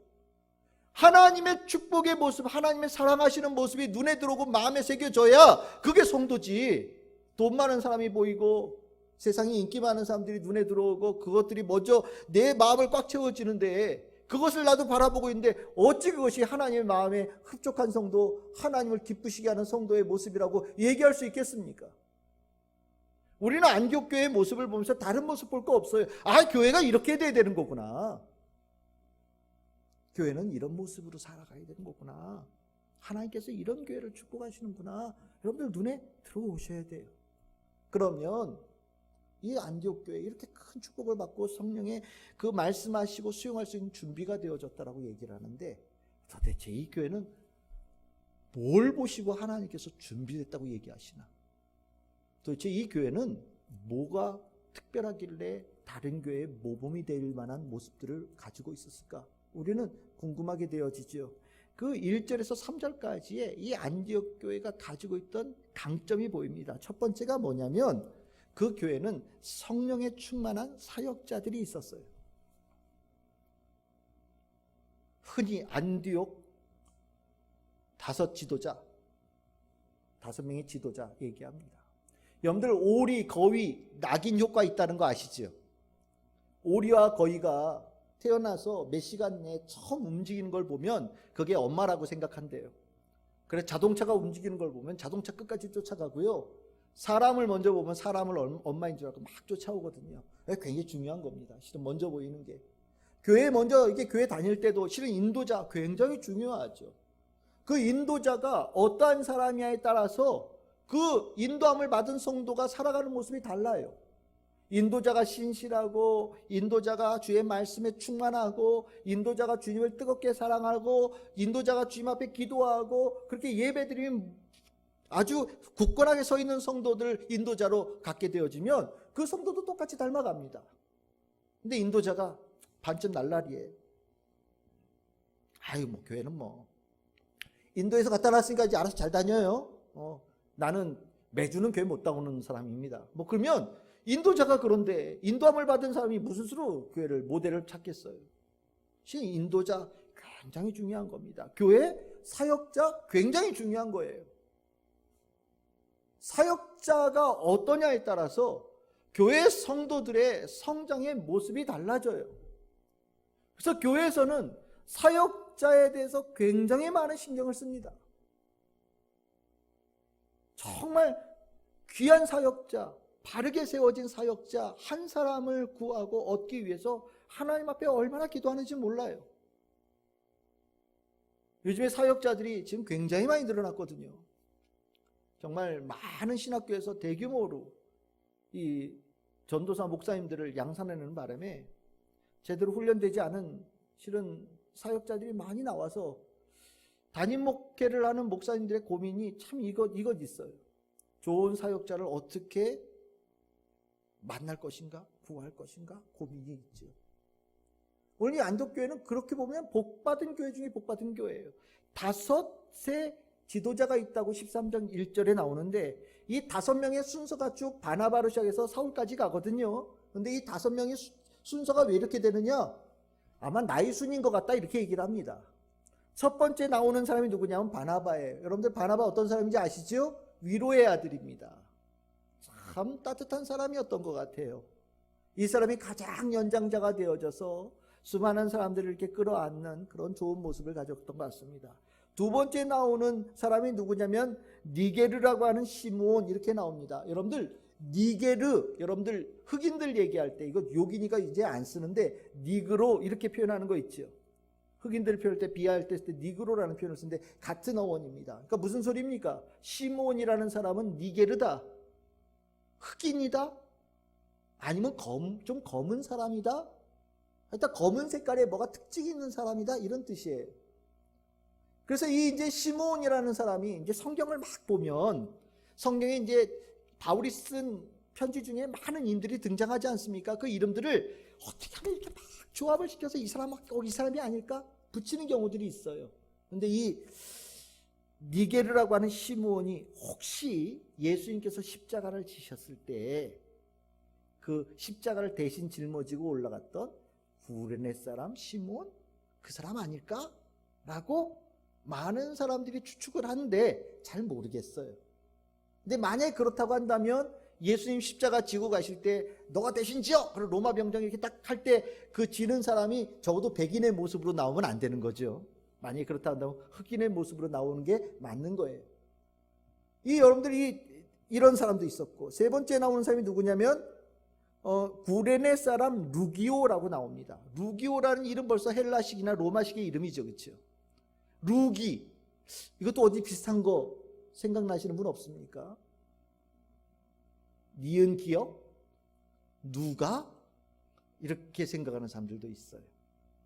S2: 하나님의 축복의 모습, 하나님의 사랑하시는 모습이 눈에 들어오고 마음에 새겨져야 그게 성도지. 돈 많은 사람이 보이고 세상에 인기 많은 사람들이 눈에 들어오고 그것들이 먼저 내 마음을 꽉 채워지는데, 그것을 나도 바라보고 있는데 어찌 그것이 하나님의 마음에 흡족한 성도, 하나님을 기쁘시게 하는 성도의 모습이라고 얘기할 수 있겠습니까? 우리는 안디옥 교회의 모습을 보면서 다른 모습 볼 거 없어요. 교회가 이렇게 돼야 되는 거구나. 교회는 이런 모습으로 살아가야 되는 거구나. 하나님께서 이런 교회를 축복하시는구나. 여러분들 눈에 들어오셔야 돼요. 그러면 이 안디옥 교회 이렇게 큰 축복을 받고 성령의 그 말씀하시고 수용할 수 있는 준비가 되어졌다라고 얘기를 하는데, 도대체 이 교회는 뭘 보시고 하나님께서 준비됐다고 얘기하시나? 도대체 이 교회는 뭐가 특별하길래 다른 교회의 모범이 될 만한 모습들을 가지고 있었을까? 우리는 궁금하게 되어지죠. 그 1절에서 3절까지의 이 안디옥 교회가 가지고 있던 강점이 보입니다. 첫 번째가 뭐냐면 그 교회는 성령에 충만한 사역자들이 있었어요. 흔히 안디옥 5명의 지도자 얘기합니다. 여러분들 오리, 거위, 낙인 효과 있다는 거 아시죠? 오리와 거위가 태어나서 몇 시간 내에 처음 움직이는 걸 보면 그게 엄마라고 생각한대요. 그래서 자동차가 움직이는 걸 보면 자동차 끝까지 쫓아가고요. 사람을 먼저 보면 사람을 엄마인 줄 알고 막 쫓아오거든요. 굉장히 중요한 겁니다. 실은 먼저 보이는 게. 교회 다닐 때도 실은 인도자 굉장히 중요하죠. 그 인도자가 어떠한 사람이냐에 따라서 그 인도함을 받은 성도가 살아가는 모습이 달라요. 인도자가 신실하고, 인도자가 주의 말씀에 충만하고, 인도자가 주님을 뜨겁게 사랑하고, 인도자가 주님 앞에 기도하고, 그렇게 예배드리면 아주 굳건하게 서 있는 성도들 인도자로 갖게 되어지면 그 성도도 똑같이 닮아갑니다. 근데 인도자가 반쯤 날라리에 교회는 인도에서 갖다 놨으니까 이제 알아서 잘 다녀요. 나는 매주는 교회 못 다오는 사람입니다. 그러면 인도자가 그런데 인도함을 받은 사람이 무슨 수로 교회를 모델을 찾겠어요? 인도자 굉장히 중요한 겁니다. 교회 사역자 굉장히 중요한 거예요. 사역자가 어떠냐에 따라서 교회 성도들의 성장의 모습이 달라져요. 그래서 교회에서는 사역자에 대해서 굉장히 많은 신경을 씁니다. 정말 귀한 사역자, 바르게 세워진 사역자 한 사람을 구하고 얻기 위해서 하나님 앞에 얼마나 기도하는지 몰라요. 요즘에 사역자들이 지금 굉장히 많이 늘어났거든요. 정말 많은 신학교에서 대규모로 이 전도사 목사님들을 양산하는 바람에 제대로 훈련되지 않은 실은 사역자들이 많이 나와서 담임 목회를 하는 목사님들의 고민이 참 이것 있어요. 좋은 사역자를 어떻게 만날 것인가, 구할 것인가 고민이 있죠. 오늘 이 안독교회는 그렇게 보면 복받은 교회 중에 복받은 교회예요. 5의 지도자가 있다고 13장 1절에 나오는데 이 5명의 순서가 쭉 바나바로 시작해서 사울까지 가거든요. 그런데 이 5명의 순서가 왜 이렇게 되느냐? 아마 나이 순인 것 같다 이렇게 얘기를 합니다. 첫 번째 나오는 사람이 누구냐면 바나바예요. 여러분들 바나바 어떤 사람인지 아시죠? 위로의 아들입니다. 참 따뜻한 사람이었던 것 같아요. 이 사람이 가장 연장자가 되어져서 수많은 사람들을 이렇게 끌어안는 그런 좋은 모습을 가졌던 것 같습니다. 두 번째 나오는 사람이 누구냐면 니게르라고 하는 시므온 이렇게 나옵니다. 여러분들 니게르, 여러분들 흑인들 얘기할 때 이거 욕이니까 이제 안 쓰는데 니그로 이렇게 표현하는 거 있죠. 흑인들 표현할 때 비하할 때 쓸 때 니그로라는 표현을 쓰는데 같은 어원입니다. 그러니까 무슨 소리입니까? 시므온이라는 사람은 니게르다, 흑인이다, 아니면 좀 검은 사람이다, 일단 검은 색깔에 뭐가 특징이 있는 사람이다 이런 뜻이에요. 그래서 이 이제 시므온이라는 사람이 이제 성경을 막 보면 성경에 이제 바울이 쓴 편지 중에 많은 인들이 등장하지 않습니까? 그 이름들을 어떻게 하면 이렇게 막 조합을 시켜서 이 사람이 아닐까 붙이는 경우들이 있어요. 그런데 이 니게르라고 하는 시므온이 혹시 예수님께서 십자가를 지셨을 때 그 십자가를 대신 짊어지고 올라갔던 구레네 사람 시므온 그 사람 아닐까? 라고 많은 사람들이 추측을 하는데 잘 모르겠어요. 근데 만약에 그렇다고 한다면 예수님 십자가 지고 가실 때 너가 대신 지어! 그리고 로마 병정이 이렇게 딱 할 때 그 지는 사람이 적어도 백인의 모습으로 나오면 안 되는 거죠. 만약에 그렇다고 한다면 흑인의 모습으로 나오는 게 맞는 거예요. 이 여러분들이 이런 사람도 있었고 세 번째 나오는 사람이 누구냐면 구레네 사람 루기오라고 나옵니다. 루기오라는 이름 벌써 헬라식이나 로마식의 이름이죠. 그렇죠? 루기 이것도 어디 비슷한 거 생각나시는 분 없습니까? 니은 기억? 누가? 이렇게 생각하는 사람들도 있어요.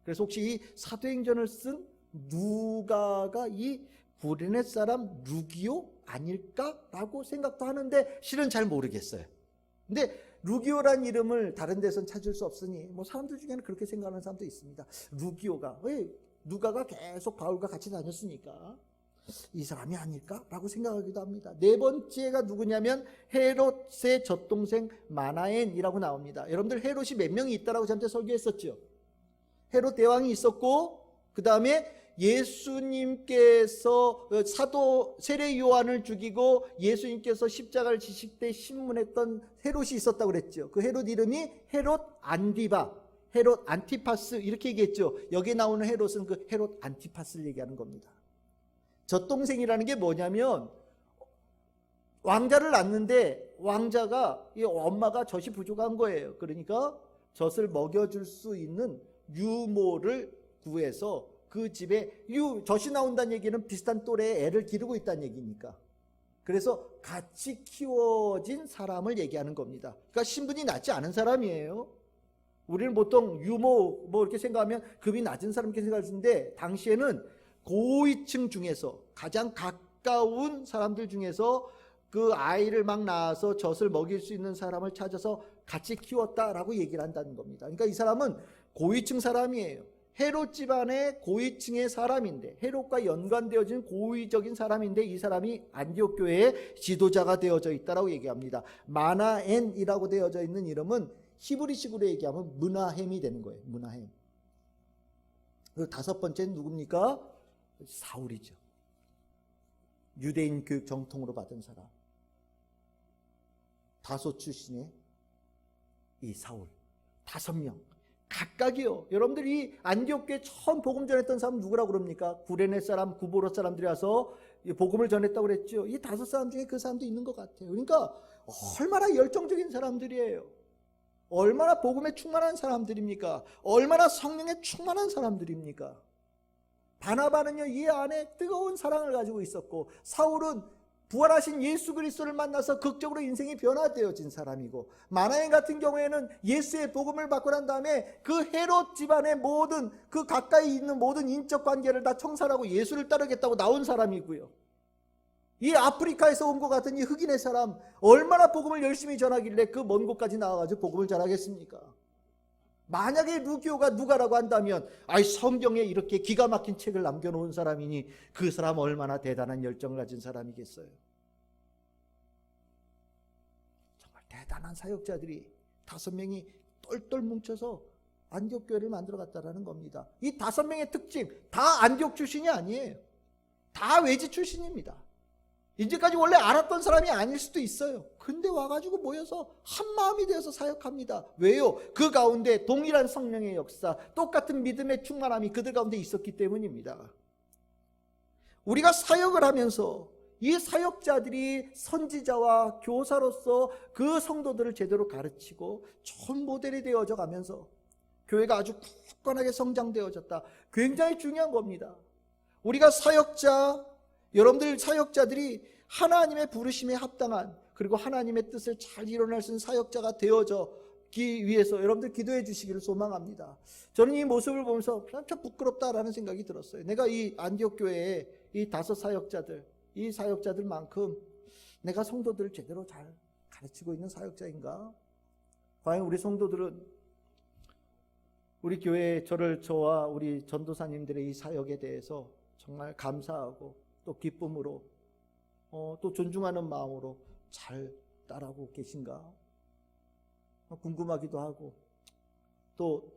S2: 그래서 혹시 이 사도행전을 쓴 누가가 이 구레네 사람 루기오 아닐까라고 생각도 하는데 실은 잘 모르겠어요. 근데 루기오란 이름을 다른 데선 찾을 수 없으니 뭐 사람들 중에는 그렇게 생각하는 사람도 있습니다. 루기오가 왜 누가가 계속 바울과 같이 다녔으니까 이 사람이 아닐까라고 생각하기도 합니다. 네 번째가 누구냐면 헤롯의 젖동생 마나엔이라고 나옵니다. 여러분들 헤롯이 몇 명이 있다라고 저한테 설교했었죠. 헤롯 대왕이 있었고 그 다음에 예수님께서 사도 세례 요한을 죽이고 예수님께서 십자가를 지실 때 신문했던 헤롯이 있었다고 그랬죠. 그 헤롯 이름이 헤롯 안디바, 헤롯 안티파스 이렇게 얘기했죠. 여기에 나오는 헤롯은 그 헤롯 안티파스를 얘기하는 겁니다. 젖동생이라는 게 뭐냐면 왕자를 낳는데 왕자가 이 엄마가 젖이 부족한 거예요. 그러니까 젖을 먹여줄 수 있는 유모를 구해서 그 집에 젖이 나온다는 얘기는 비슷한 또래의 애를 기르고 있다는 얘기니까. 그래서 같이 키워진 사람을 얘기하는 겁니다. 그러니까 신분이 낮지 않은 사람이에요. 우리는 보통 유모 뭐 이렇게 생각하면 급이 낮은 사람 이렇게 생각하는데 당시에는 고위층 중에서 가장 가까운 사람들 중에서 그 아이를 막 낳아서 젖을 먹일 수 있는 사람을 찾아서 같이 키웠다라고 얘기를 한다는 겁니다. 그러니까 이 사람은 고위층 사람이에요. 헤롯 집안의 고위층의 사람인데 헤롯과 연관되어진 고위적인 사람인데 이 사람이 안디옥 교회의 지도자가 되어져 있다라고 얘기합니다. 마나엔이라고 되어져 있는 이름은 히브리식으로 얘기하면 문하햄이 되는 거예요. 문하햄. 그리고 다섯 번째는 누굽니까? 사울이죠. 유대인 교육 정통으로 받은 사람. 다소 출신의 이 사울. 5명. 각각이요. 여러분들이 안디옥 교회 처음 복음 전했던 사람 누구라고 그럽니까? 구레네 사람, 구보로 사람들이 와서 복음을 전했다고 그랬죠. 이 5사람 중에 그 사람도 있는 것 같아요. 그러니까 얼마나 열정적인 사람들이에요. 얼마나 복음에 충만한 사람들입니까? 얼마나 성령에 충만한 사람들입니까? 바나바는요, 이 안에 뜨거운 사랑을 가지고 있었고, 사울은 부활하신 예수 그리스도를 만나서 극적으로 인생이 변화되어진 사람이고, 마나행 같은 경우에는 예수의 복음을 받고 난 다음에 그 헤롯 집안의 모든 그 가까이 있는 모든 인적 관계를 다 청산하고 예수를 따르겠다고 나온 사람이고요. 이 아프리카에서 온 것 같은 이 흑인의 사람, 얼마나 복음을 열심히 전하길래 그 먼 곳까지 나와가지고 복음을 전하겠습니까? 만약에 루기오가 누가라고 한다면, 성경에 이렇게 기가 막힌 책을 남겨놓은 사람이니 그 사람 얼마나 대단한 열정을 가진 사람이겠어요. 정말 대단한 사역자들이 5명이 똘똘 뭉쳐서 안디옥 교회를 만들어 갔다라는 겁니다. 이 5명의 특징, 다 안디옥 출신이 아니에요. 다 외지 출신입니다. 이제까지 원래 알았던 사람이 아닐 수도 있어요. 근데 와가지고 모여서 한 마음이 되어서 사역합니다. 왜요? 그 가운데 동일한 성령의 역사, 똑같은 믿음의 충만함이 그들 가운데 있었기 때문입니다. 우리가 사역을 하면서 이 사역자들이 선지자와 교사로서 그 성도들을 제대로 가르치고 좋은 모델이 되어져 가면서 교회가 아주 굳건하게 성장되어졌다. 굉장히 중요한 겁니다. 우리가 사역자, 여러분들 사역자들이 하나님의 부르심에 합당한, 그리고 하나님의 뜻을 잘 이뤄낼 수 있는 사역자가 되어지기 위해서 여러분들 기도해 주시기를 소망합니다. 저는 이 모습을 보면서 참 부끄럽다라는 생각이 들었어요. 내가 이 안디옥 교회에 이 5 사역자들, 이 사역자들만큼 내가 성도들을 제대로 잘 가르치고 있는 사역자인가? 과연 우리 성도들은 우리 교회에 저와 우리 전도사님들의 이 사역에 대해서 정말 감사하고 또 기쁨으로 또 존중하는 마음으로 잘 따라오고 계신가? 궁금하기도 하고, 또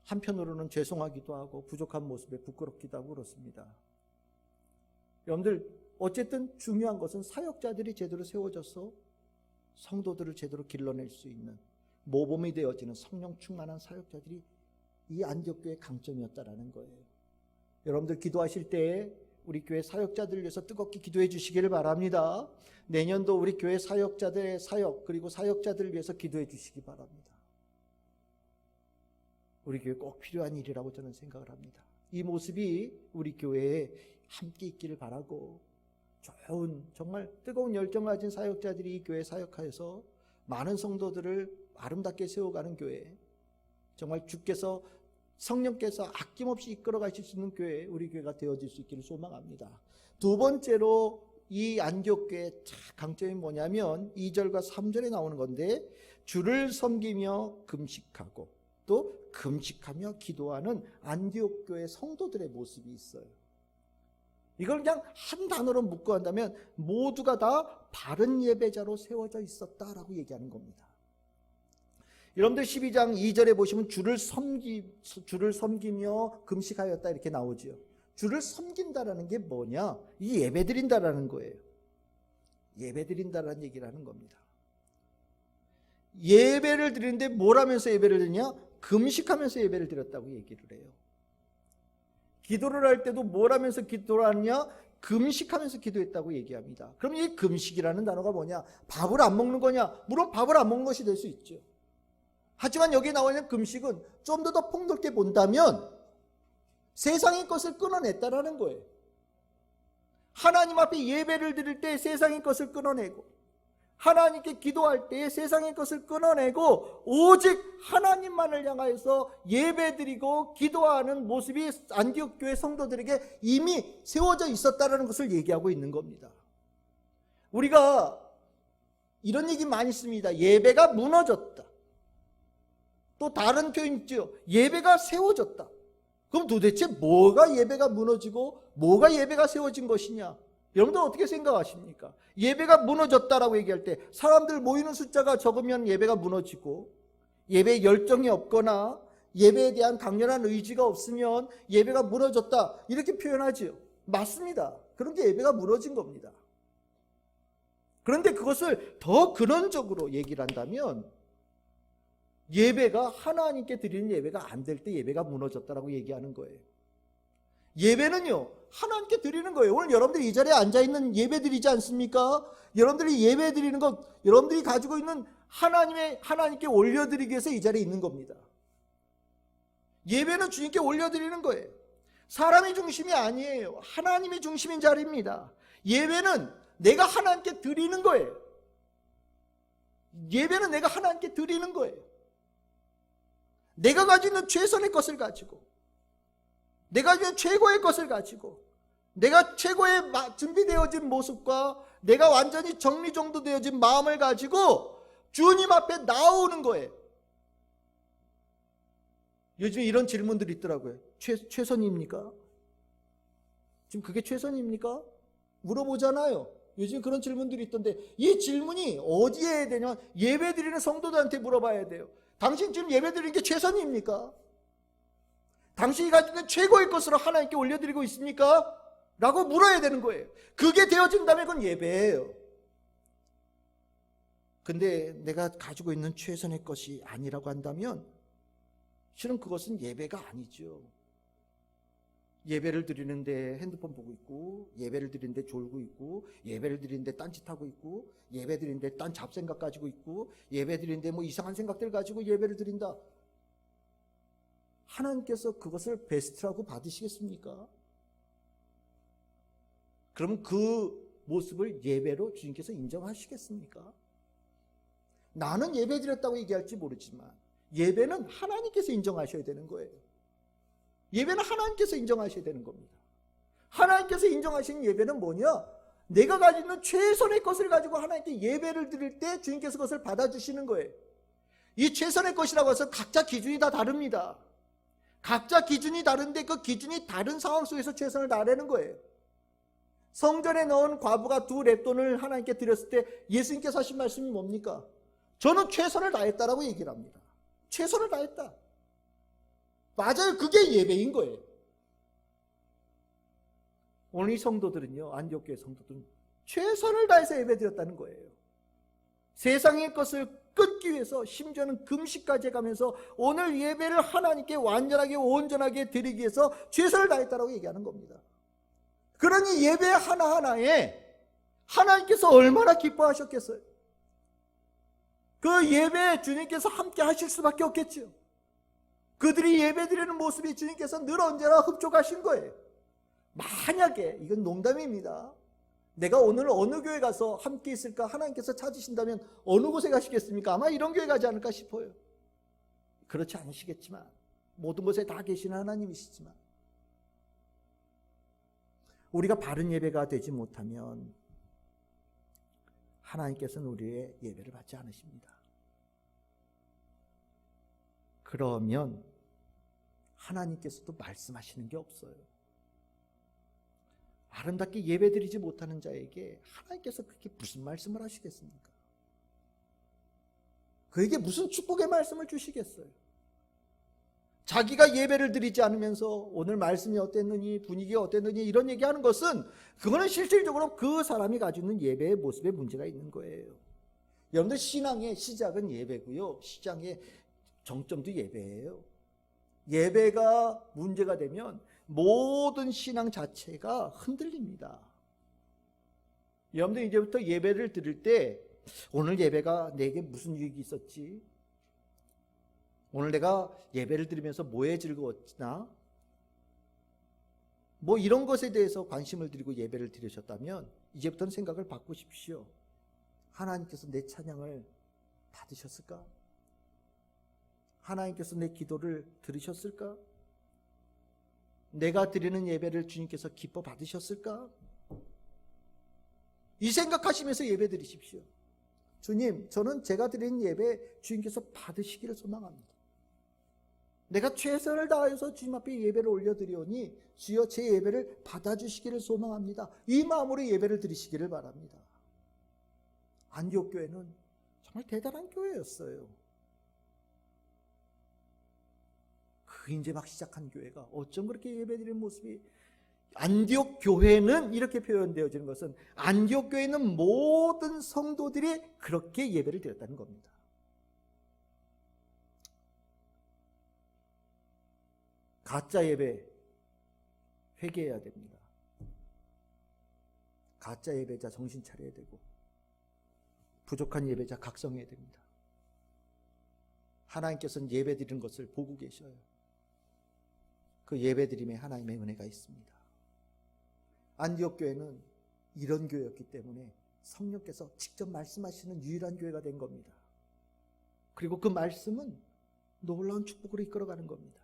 S2: 한편으로는 죄송하기도 하고 부족한 모습에 부끄럽기도 하고 그렇습니다. 여러분들 어쨌든 중요한 것은 사역자들이 제대로 세워져서 성도들을 제대로 길러낼 수 있는 모범이 되어지는 성령 충만한 사역자들이 이 안디옥 교회의 강점이었다라는 거예요. 여러분들 기도하실 때 우리 교회 사역자들을 위해서 뜨겁게 기도해 주시기를 바랍니다. 내년도 우리 교회 사역자들의 사역, 그리고 사역자들을 위해서 기도해 주시기 바랍니다. 우리 교회 꼭 필요한 일이라고 저는 생각을 합니다. 이 모습이 우리 교회에 함께 있기를 바라고, 좋은 정말 뜨거운 열정 가진 사역자들이 이 교회 사역하여서 많은 성도들을 아름답게 세워가는 교회, 정말 주께서 성령께서 아낌없이 이끌어 가실 수 있는 교회, 우리 교회가 되어질 수 있기를 소망합니다. 2번째로 이 안디옥 교회의 강점이 뭐냐면 2절과 3절에 나오는 건데, 주를 섬기며 금식하고 또 금식하며 기도하는 안디옥 교회 성도들의 모습이 있어요. 이걸 그냥 한 단어로 묶어 한다면 모두가 다 바른 예배자로 세워져 있었다라고 얘기하는 겁니다. 여러분들 12장 2절에 보시면 주를 섬기며 금식하였다 이렇게 나오죠. 주를 섬긴다라는 게 뭐냐? 이 예배드린다라는 거예요. 예배드린다라는 얘기를 하는 겁니다. 예배를 드리는데 뭘 하면서 예배를 드리냐? 금식하면서 예배를 드렸다고 얘기를 해요. 기도를 할 때도 뭘 하면서 기도를 하느냐? 금식하면서 기도했다고 얘기합니다. 그럼 이 금식이라는 단어가 뭐냐? 밥을 안 먹는 거냐? 물론 밥을 안 먹는 것이 될 수 있죠. 하지만 여기 나와 있는 금식은 좀 더 폭넓게 본다면 세상의 것을 끊어냈다라는 거예요. 하나님 앞에 예배를 드릴 때 세상의 것을 끊어내고, 하나님께 기도할 때 세상의 것을 끊어내고 오직 하나님만을 향하여서 예배드리고 기도하는 모습이 안디옥 교회 성도들에게 이미 세워져 있었다는 것을 얘기하고 있는 겁니다. 우리가 이런 얘기 많이 씁니다. 예배가 무너졌다. 또 다른 표현 있죠. 예배가 세워졌다. 그럼 도대체 뭐가 예배가 무너지고 뭐가 예배가 세워진 것이냐? 여러분들 어떻게 생각하십니까? 예배가 무너졌다라고 얘기할 때 사람들 모이는 숫자가 적으면 예배가 무너지고, 예배에 열정이 없거나 예배에 대한 강렬한 의지가 없으면 예배가 무너졌다 이렇게 표현하죠. 맞습니다. 그런 게 예배가 무너진 겁니다. 그런데 그것을 더 근원적으로 얘기를 한다면 예배가 하나님께 드리는 예배가 안 될 때 예배가 무너졌다라고 얘기하는 거예요. 예배는요, 하나님께 드리는 거예요. 오늘 여러분들이 이 자리에 앉아있는 예배 드리지 않습니까? 여러분들이 예배 드리는 것, 여러분들이 가지고 있는 하나님께 올려드리기 위해서 이 자리에 있는 겁니다. 예배는 주님께 올려드리는 거예요. 사람이 중심이 아니에요. 하나님이 중심인 자리입니다. 예배는 내가 하나님께 드리는 거예요. 예배는 내가 하나님께 드리는 거예요. 내가 가지고 있는 최선의 것을 가지고, 내가 가지고 있는 최고의 것을 가지고, 내가 최고의 준비되어진 모습과 내가 완전히 정리정도되어진 마음을 가지고 주님 앞에 나오는 거예요. 요즘에 이런 질문들이 있더라고요. 최선입니까? 지금 그게 최선입니까? 물어보잖아요. 요즘 그런 질문들이 있던데, 이 질문이 어디에 해야 되냐? 예배 드리는 성도들한테 물어봐야 돼요. 당신 지금 예배 드리는 게 최선입니까? 당신이 가지고 있는 최고의 것으로 하나님께 올려드리고 있습니까? 라고 물어야 되는 거예요. 그게 되어진다면 그건 예배예요. 근데 내가 가지고 있는 최선의 것이 아니라고 한다면 실은 그것은 예배가 아니죠. 예배를 드리는데 핸드폰 보고 있고, 예배를 드리는데 졸고 있고, 예배를 드리는데 딴짓하고 있고, 예배 드리는데 딴 잡생각 가지고 있고, 예배 드리는데 뭐 이상한 생각들 가지고 예배를 드린다. 하나님께서 그것을 베스트라고 받으시겠습니까? 그럼 그 모습을 예배로 주님께서 인정하시겠습니까? 나는 예배 드렸다고 얘기할지 모르지만 예배는 하나님께서 인정하셔야 되는 거예요. 예배는 하나님께서 인정하셔야 되는 겁니다. 하나님께서 인정하시는 예배는 뭐냐? 내가 가지고 있는 최선의 것을 가지고 하나님께 예배를 드릴 때 주님께서 그것을 받아주시는 거예요. 이 최선의 것이라고 해서 각자 기준이 다 다릅니다. 각자 기준이 다른데 그 기준이 다른 상황 속에서 최선을 다하는 거예요. 성전에 넣은 과부가 2렙돈을 하나님께 드렸을 때 예수님께서 하신 말씀이 뭡니까? 저는 최선을 다했다라고 얘기를 합니다. 최선을 다했다. 맞아요. 그게 예배인 거예요. 오늘 이 성도들은요, 안디옥교회 성도들은 최선을 다해서 예배드렸다는 거예요. 세상의 것을 끊기 위해서 심지어는 금식까지 해가면서 오늘 예배를 하나님께 완전하게 온전하게 드리기 위해서 최선을 다했다라고 얘기하는 겁니다. 그러니 예배 하나하나에 하나님께서 얼마나 기뻐하셨겠어요. 그 예배에 주님께서 함께 하실 수밖에 없겠죠. 그들이 예배드리는 모습이 주님께서 늘 언제나 흡족하신 거예요. 만약에, 이건 농담입니다, 내가 오늘 어느 교회 가서 함께 있을까 하나님께서 찾으신다면 어느 곳에 가시겠습니까? 아마 이런 교회 가지 않을까 싶어요. 그렇지 않으시겠지만, 모든 곳에 다 계시는 하나님이시지만, 우리가 바른 예배가 되지 못하면 하나님께서는 우리의 예배를 받지 않으십니다. 그러면 하나님께서도 말씀하시는 게 없어요. 아름답게 예배드리지 못하는 자에게 하나님께서 그렇게 무슨 말씀을 하시겠습니까? 그에게 무슨 축복의 말씀을 주시겠어요? 자기가 예배를 드리지 않으면서 오늘 말씀이 어땠느니, 분위기가 어땠느니 이런 얘기하는 것은, 그거는 실질적으로 그 사람이 가지고 있는 예배의 모습에 문제가 있는 거예요. 여러분들, 신앙의 시작은 예배고요, 시장의 정점도 예배예요. 예배가 문제가 되면 모든 신앙 자체가 흔들립니다. 여러분들, 이제부터 예배를 드릴 때 오늘 예배가 내게 무슨 유익이 있었지? 오늘 내가 예배를 드리면서 뭐에 즐거웠나? 뭐 이런 것에 대해서 관심을 드리고 예배를 드리셨다면 이제부터는 생각을 바꾸십시오. 하나님께서 내 찬양을 받으셨을까? 하나님께서 내 기도를 들으셨을까? 내가 드리는 예배를 주님께서 기뻐 받으셨을까? 이 생각하시면서 예배 드리십시오. 주님, 저는 제가 드리는 예배 주님께서 받으시기를 소망합니다. 내가 최선을 다해서 주님 앞에 예배를 올려드리오니 주여 제 예배를 받아주시기를 소망합니다. 이 마음으로 예배를 드리시기를 바랍니다. 안디옥 교회는 정말 대단한 교회였어요. 이제 막 시작한 교회가 어쩜 그렇게 예배드리는 모습이, 안디옥 교회는 이렇게 표현되어지는 것은 안디옥 교회에 있는 모든 성도들이 그렇게 예배를 드렸다는 겁니다. 가짜 예배 회개해야 됩니다. 가짜 예배자 정신 차려야 되고 부족한 예배자 각성해야 됩니다. 하나님께서는 예배드리는 것을 보고 계셔요. 그 예배드림에 하나님의 은혜가 있습니다. 안디옥 교회는 이런 교회였기 때문에 성령께서 직접 말씀하시는 유일한 교회가 된 겁니다. 그리고 그 말씀은 놀라운 축복으로 이끌어가는 겁니다.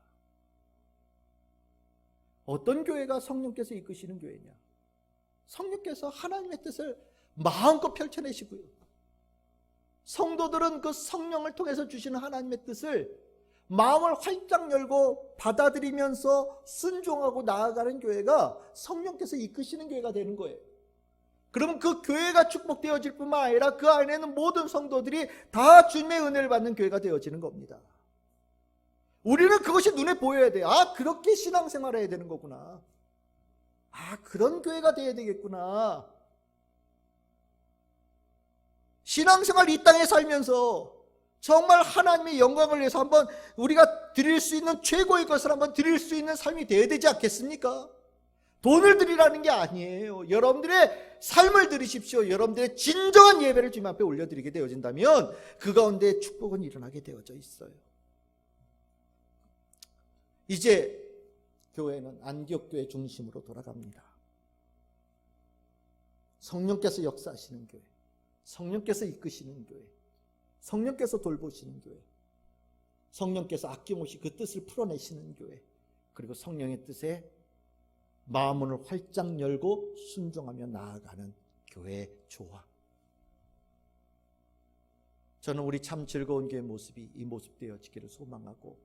S2: 어떤 교회가 성령께서 이끄시는 교회냐? 성령께서 하나님의 뜻을 마음껏 펼쳐내시고요. 성도들은 그 성령을 통해서 주시는 하나님의 뜻을 마음을 활짝 열고 받아들이면서 순종하고 나아가는 교회가 성령께서 이끄시는 교회가 되는 거예요. 그러면 그 교회가 축복되어질 뿐만 아니라 그 안에는 모든 성도들이 다 주님의 은혜를 받는 교회가 되어지는 겁니다. 우리는 그것이 눈에 보여야 돼요. 아, 그렇게 신앙생활을 해야 되는 거구나. 아, 그런 교회가 돼야 되겠구나. 신앙생활 이 땅에 살면서 정말 하나님의 영광을 위해서 한번 우리가 드릴 수 있는 최고의 것을 한번 드릴 수 있는 삶이 되어야 되지 않겠습니까? 돈을 드리라는 게 아니에요. 여러분들의 삶을 드리십시오. 여러분들의 진정한 예배를 주님 앞에 올려드리게 되어진다면 그 가운데 축복은 일어나게 되어져 있어요. 이제 교회는 안디옥 교회 중심으로 돌아갑니다. 성령께서 역사하시는 교회, 성령께서 이끄시는 교회, 성령께서 돌보시는 교회, 성령께서 아낌없이 그 뜻을 풀어내시는 교회, 그리고 성령의 뜻에 마음을 활짝 열고 순종하며 나아가는 교회의 조화. 저는 우리 참 즐거운 교회 모습이 이 모습 되어지기를 소망하고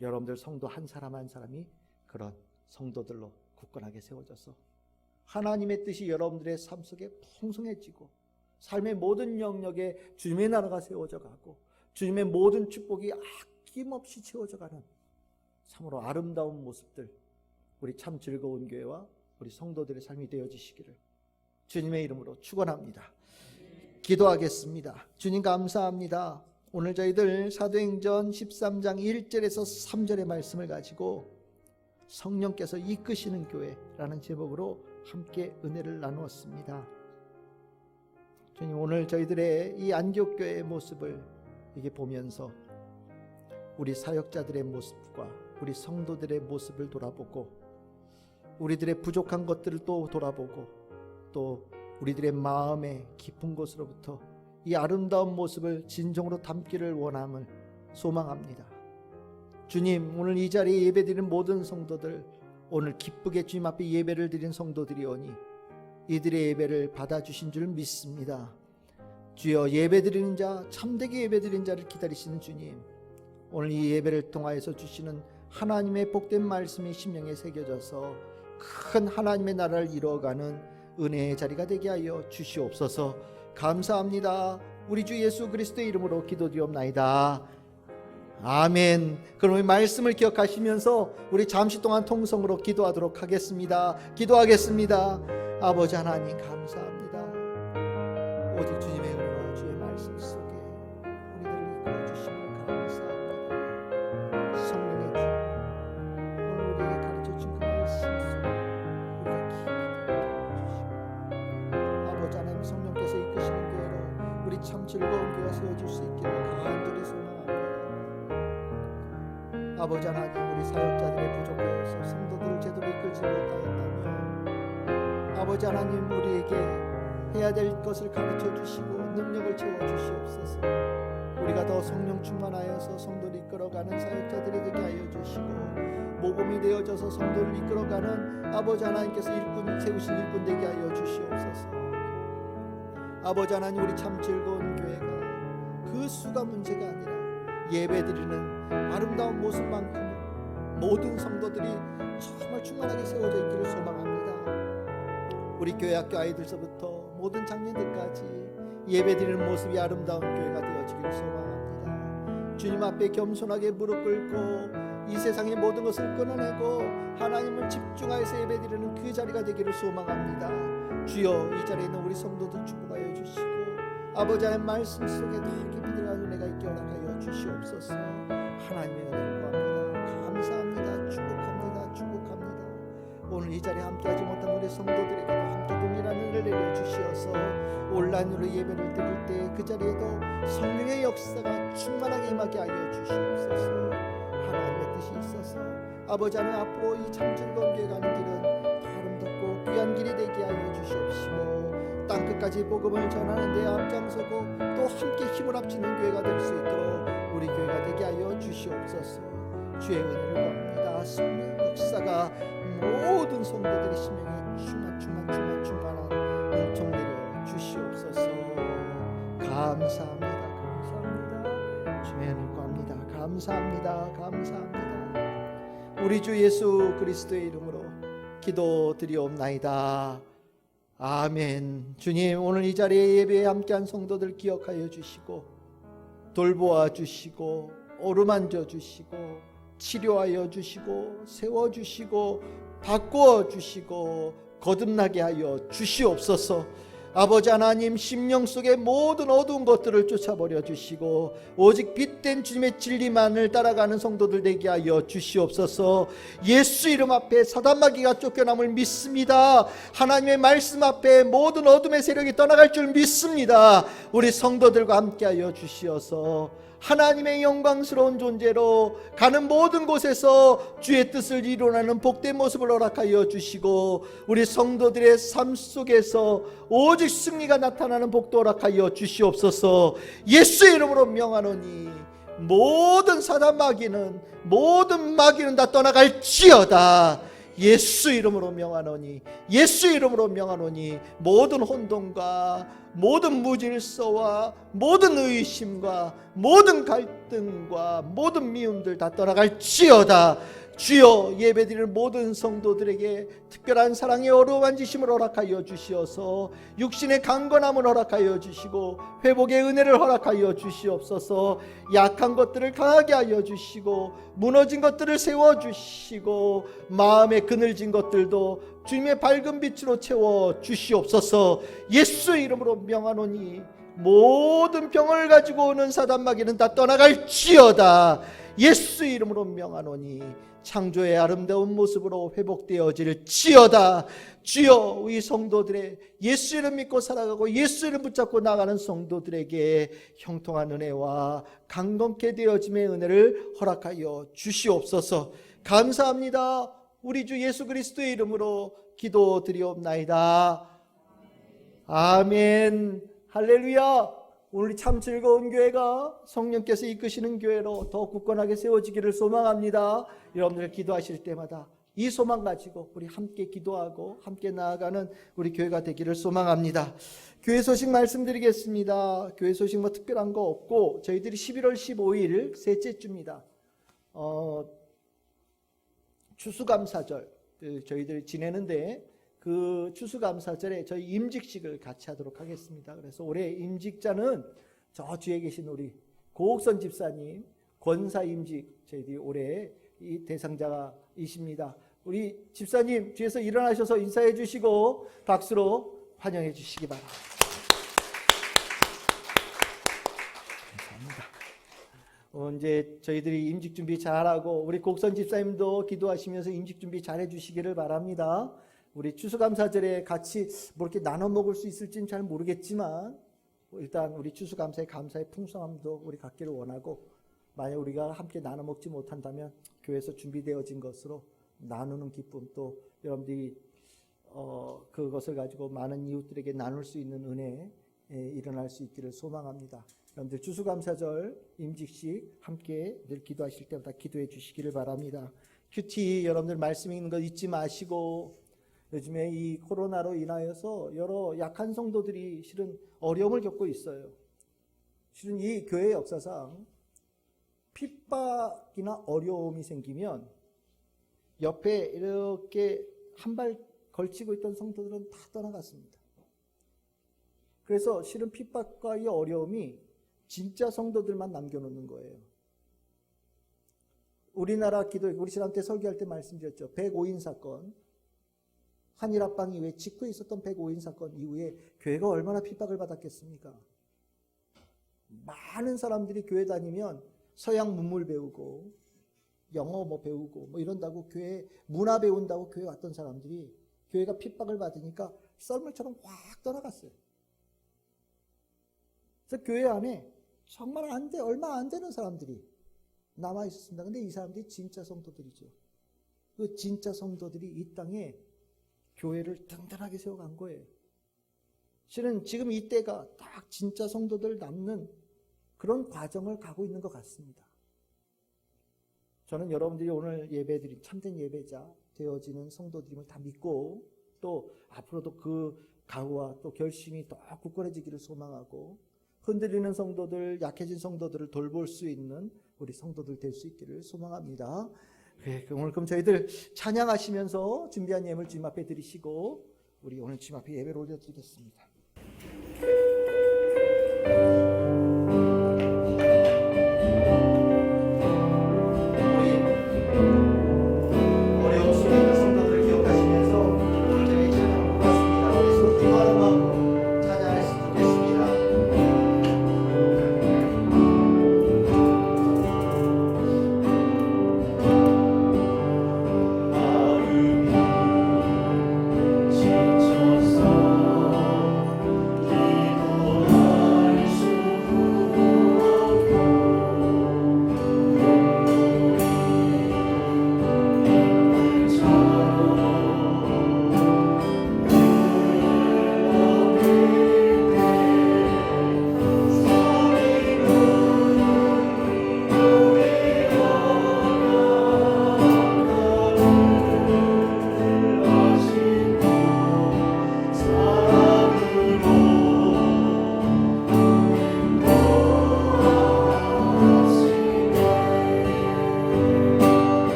S2: 여러분들 성도 한 사람 한 사람이 그런 성도들로 굳건하게 세워져서 하나님의 뜻이 여러분들의 삶 속에 풍성해지고 삶의 모든 영역에 주님의 나라가 세워져 가고 주님의 모든 축복이 아낌없이 채워져 가는 참으로 아름다운 모습들, 우리 참 즐거운 교회와 우리 성도들의 삶이 되어지시기를 주님의 이름으로 축원합니다. 기도하겠습니다. 주님 감사합니다. 오늘 저희들 사도행전 13장 1절에서 3절의 말씀을 가지고 성령께서 이끄시는 교회라는 제목으로 함께 은혜를 나누었습니다. 주님, 오늘 저희들의 이 안디옥 교회의 모습을 이게 보면서 우리 사역자들의 모습과 우리 성도들의 모습을 돌아보고 우리들의 부족한 것들을 또 돌아보고 또 우리들의 마음의 깊은 곳으로부터 이 아름다운 모습을 진정으로 담기를 원함을 소망합니다. 주님, 오늘 이 자리에 예배드리는 모든 성도들, 오늘 기쁘게 주님 앞에 예배를 드린 성도들이오니 이들의 예배를 받아주신 줄 믿습니다. 주여, 예배드리는 자, 참되게 예배드리는 자를 기다리시는 주님, 오늘 이 예배를 통하여서 주시는 하나님의 복된 말씀이 심령에 새겨져서 큰 하나님의 나라를 이루어가는 은혜의 자리가 되게 하여 주시옵소서. 감사합니다. 우리 주 예수 그리스도의 이름으로 기도드리옵나이다. 아멘. 그럼 이 말씀을 기억하시면서 우리 잠시 동안 통성으로 기도하도록 하겠습니다. 기도하겠습니다. 아버지 하나님 감사합니다. 오직 주님의 은혜와 주의 말씀 속에 우리들을 이끌어 주시면 감사합니다. 성령의 주, 오늘 우리에게 가르쳐 준 그 말씀 속에 우리가 깊이 아버지 하나님, 성령께서 이끄시는 교회로 우리 참 즐거운 교회가 세워질 수 있기를 간절히 소망합니다. 아버지 하나님, 우리 사역자들의 부족하여서 성도들을 제대로 이끌지 못하였다면 아버지 하나님, 우리에게 해야 될 것을 가르쳐 주시고 능력을 채워 주시옵소서. 우리가 더 성령 충만하여서 성도를 이끌어가는 사역자들이 되게 하여 주시고 모범이 되어져서 성도를 이끌어가는 아버지 하나님께서 일꾼 세우신 일꾼 되게 하여 주시옵소서. 아버지 하나님, 우리 참 즐거운 교회가 그 수가 문제가 아니라 예배드리는 아름다운 모습만큼은 모든 성도들이 정말 충만하게 세워져 있기를 소망합니다. 우리 교회 학교 아이들서부터 모든 장년들까지 예배드리는 모습이 아름다운 교회가 되어지기를 소망합니다. 주님 앞에 겸손하게 무릎 꿇고 이 세상의 모든 것을 끊어내고 하나님을 집중하여서 예배드리는 그 자리가 되기를 소망합니다. 주여, 이 자리에 있는 우리 성도들 축복하여 주시고 아버지 하나님 말씀 속에 더 깊이 들어가는 은혜가 있게 허락하여 주시옵소서. 하나님의 은혜를 구합니다. 감사합니다. 축복합니다. 축복합니다. 오늘 이 자리에 함께하지 못한 우리 성도들에게도 함께 동일하게 충만한 은혜를 내려 주시어서 온라인으로 예배를 드릴 때 그 자리에도 성령의 역사가 충만하게 임하게 하여 주시옵소서. 하나님의 뜻이 있어서 아버지 하나님 앞으로 이 참 즐거운 교회 가는 길은 더 아름답고 귀한 길이 되게 하여 주시옵시고 땅끝까지 복음을 전하는 데 앞장서고 또 함께 힘을 합치는 교회가 될 수 있도록 우리 교회가 되게 하여 주시옵소서. 주의 은혜를 구합니다. 성령의 역사가 모든 성도들의 심령에 충만한 은총 내려 주시옵소서. 감사합니다. 주의 은혜를 구합니다. 감사합니다. 우리 주 예수 그리스도의 이름으로 기도드리옵나이다. 아멘. 주님, 오늘 이 자리에 예배에 함께한 성도들 기억하여 주시고 돌보아 주시고 어루만져 주시고 치료하여 주시고 세워주시고 바꾸어 주시고 거듭나게 하여 주시옵소서. 아버지 하나님, 심령 속의 모든 어두운 것들을 쫓아버려 주시고 오직 빛된 주님의 진리만을 따라가는 성도들 되게 하여 주시옵소서. 예수 이름 앞에 사단마귀가 쫓겨남을 믿습니다. 하나님의 말씀 앞에 모든 어둠의 세력이 떠나갈 줄 믿습니다. 우리 성도들과 함께 하여 주시어서 하나님의 영광스러운 존재로 가는 모든 곳에서 주의 뜻을 이루어가는 복된 모습을 허락하여 주시고 우리 성도들의 삶 속에서 오직 승리가 나타나는 복도 허락하여 주시옵소서. 예수의 이름으로 명하노니 모든 사단 마귀는 모든 마귀는 다 떠나갈지어다. 예수 이름으로 명하노니 모든 혼돈과 모든 무질서와 모든 의심과 모든 갈등과 모든 미움들 다 떠나갈지어다. 주여, 예배드릴 모든 성도들에게 특별한 사랑의 어루만 지심을 허락하여 주시어서 육신의 강건함을 허락하여 주시고 회복의 은혜를 허락하여 주시옵소서. 약한 것들을 강하게 하여 주시고 무너진 것들을 세워주시고 마음에 그늘진 것들도 주님의 밝은 빛으로 채워 주시옵소서. 예수 이름으로 명하노니 모든 병을 가지고 오는 사단마귀는 다 떠나갈지어다. 예수 이름으로 명하노니 창조의 아름다운 모습으로 회복되어질지어다. 주여, 우리 성도들의 예수 이름 믿고 살아가고 예수 이름 붙잡고 나가는 성도들에게 형통한 은혜와 강건케 되어짐의 은혜를 허락하여 주시옵소서. 감사합니다. 우리 주 예수 그리스도의 이름으로 기도드리옵나이다. 아멘. 할렐루야. 오늘 참 즐거운 교회가 성령께서 이끄시는 교회로 더 굳건하게 세워지기를 소망합니다. 여러분들 기도하실 때마다 이 소망 가지고 우리 함께 기도하고 함께 나아가는 우리 교회가 되기를 소망합니다. 교회 소식 말씀드리겠습니다. 교회 소식 뭐 특별한 거 없고 저희들이 11월 15일 셋째 주입니다. 추수감사절 저희들이 지내는데 그 추수감사절에 저희 임직식을 같이 하도록 하겠습니다. 그래서 올해 임직자는 저 뒤에 계신 우리 고옥선 집사님 권사 임직 저희들이 올해 이 대상자이십니다. 우리 집사님 뒤에서 일어나셔서 인사해 주시고 박수로 환영해 주시기 바랍니다. 감사합니다. 이제 저희들이 임직 준비 잘하고 우리 곡선 집사님도 기도하시면서 임직 준비 잘해 주시기를 바랍니다. 우리 추수감사절에 같이 뭐 이렇게 나눠 먹을 수 있을지는 잘 모르겠지만 일단 우리 추수감사의 감사의 풍성함도 우리 갖기를 원하고 만약 우리가 함께 나눠 먹지 못한다면 교회에서 준비되어진 것으로 나누는 기쁨 또 여러분들이 그것을 가지고 많은 이웃들에게 나눌 수 있는 은혜 일어날 수 있기를 소망합니다. 여러분들 추수감사절 임직식 함께 늘 기도하실 때마다 기도해 주시기를 바랍니다. 큐티 여러분들 말씀 읽는 거 잊지 마시고 요즘에 이 코로나로 인하여서 여러 약한 성도들이 실은 어려움을 겪고 있어요. 실은 이 교회 역사상 핍박이나 어려움이 생기면 옆에 이렇게 한 발 걸치고 있던 성도들은 다 떠나갔습니다. 그래서 실은 핍박과 이 어려움이 진짜 성도들만 남겨놓는 거예요. 우리나라 기도회, 우리 지난 때 설교할 때 말씀드렸죠. 105인 사건. 한일합방 이후에 직후에 있었던 105인 사건 이후에 교회가 얼마나 핍박을 받았겠습니까? 많은 사람들이 교회 다니면 서양 문물 배우고 영어 뭐 배우고 뭐 이런다고 교회 문화 배운다고 교회 왔던 사람들이 교회가 핍박을 받으니까 썰물처럼 확 떠나갔어요. 그래서 교회 안에 정말 얼마 안 되는 사람들이 남아 있었습니다. 근데 이 사람들이 진짜 성도들이죠. 그 진짜 성도들이 이 땅에 교회를 든든하게 세워간 거예요. 실은 지금 이때가 딱 진짜 성도들 남는 그런 과정을 가고 있는 것 같습니다. 저는 여러분들이 오늘 예배드린 참된 예배자 되어지는 성도들임을 다 믿고 또 앞으로도 그 각오와 또 결심이 더 굳건해지기를 소망하고 흔들리는 성도들, 약해진 성도들을 돌볼 수 있는 우리 성도들 될 수 있기를 소망합니다. 오늘 그럼 저희들 찬양하시면서 준비한 예물 주님 앞에 드리시고 우리 오늘 주님 앞에 예배를 올려드리겠습니다. 어려운 수많은 성도들을 기억하시면서 오늘 저희 찬양 고맙습니다. 우리 손 기도하고 찬양했으면 좋겠습니다. 마음이 지쳐서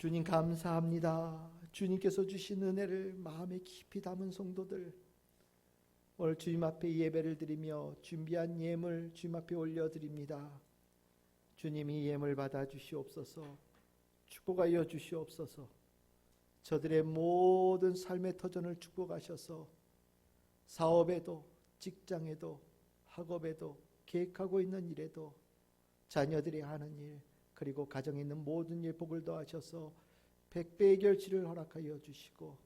S2: 주님 감사합니다. 주님께서 주신 은혜를 마음에 깊이 담은 성도들, 오늘 주님 앞에 예배를 드리며 준비한 예물 주님 앞에 올려드립니다. 주님이 예물 받아 주시옵소서. 축복하여 주시옵소서. 저들의 모든 삶의 터전을 축복하셔서 사업에도 직장에도 학업에도 계획하고 있는 일에도 자녀들이 하는 일 그리고 가정에 있는 모든 일 복을 더하셔서 백배의 결실을 허락하여 주시고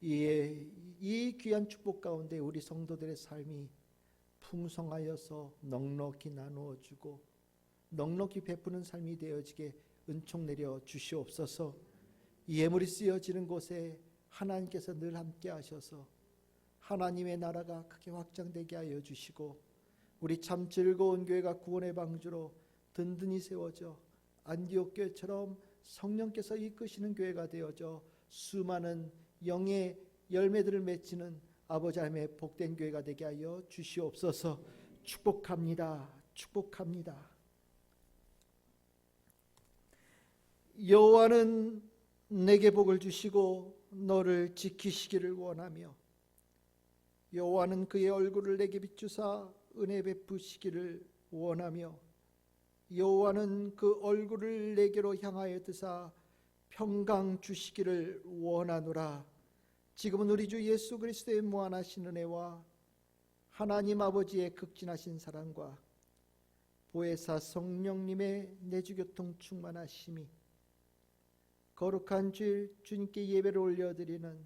S2: 이 귀한 축복 가운데 우리 성도들의 삶이 풍성하여서 넉넉히 나누어 주고 넉넉히 베푸는 삶이 되어지게 은총 내려 주시옵소서. 이 예물이 쓰여지는 곳에 하나님께서 늘 함께 하셔서 하나님의 나라가 크게 확장되게 하여 주시고 우리 참 즐거운 교회가 구원의 방주로 든든히 세워져 안디옥 교회처럼 성령께서 이끄시는 교회가 되어져 수많은 영의 열매들을 맺히는 아버지 하나님의 복된 교회가 되게 하여 주시옵소서. 축복합니다. 축복합니다. 여호와는 내게 복을 주시고 너를 지키시기를 원하며 여호와는 그의 얼굴을 내게 비추사 은혜 베푸시기를 원하며 여호와는 그 얼굴을 내게로 향하여 드사 평강 주시기를 원하노라. 지금은 우리 주 예수 그리스도의 무한하신 은혜와 하나님 아버지의 극진하신 사랑과 보혜사 성령님의 내주교통 충만하심이 거룩한 주일 주님께 예배를 올려드리는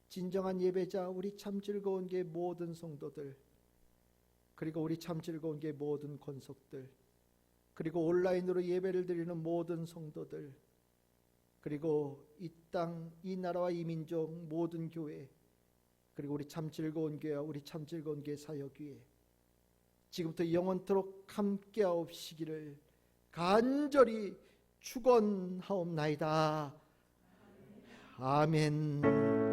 S2: 진정한 예배자 우리 참 즐거운 게 모든 성도들 그리고 우리 참 즐거운 게 모든 권속들 그리고 온라인으로 예배를 드리는 모든 성도들 그리고 이 땅, 이 나라와 이 민족 모든 교회 그리고 우리 참 즐거운 교회와 우리 참 즐거운 교회 사역위에 지금부터 영원토록 함께하옵시기를 간절히 축원하옵나이다. 아멘.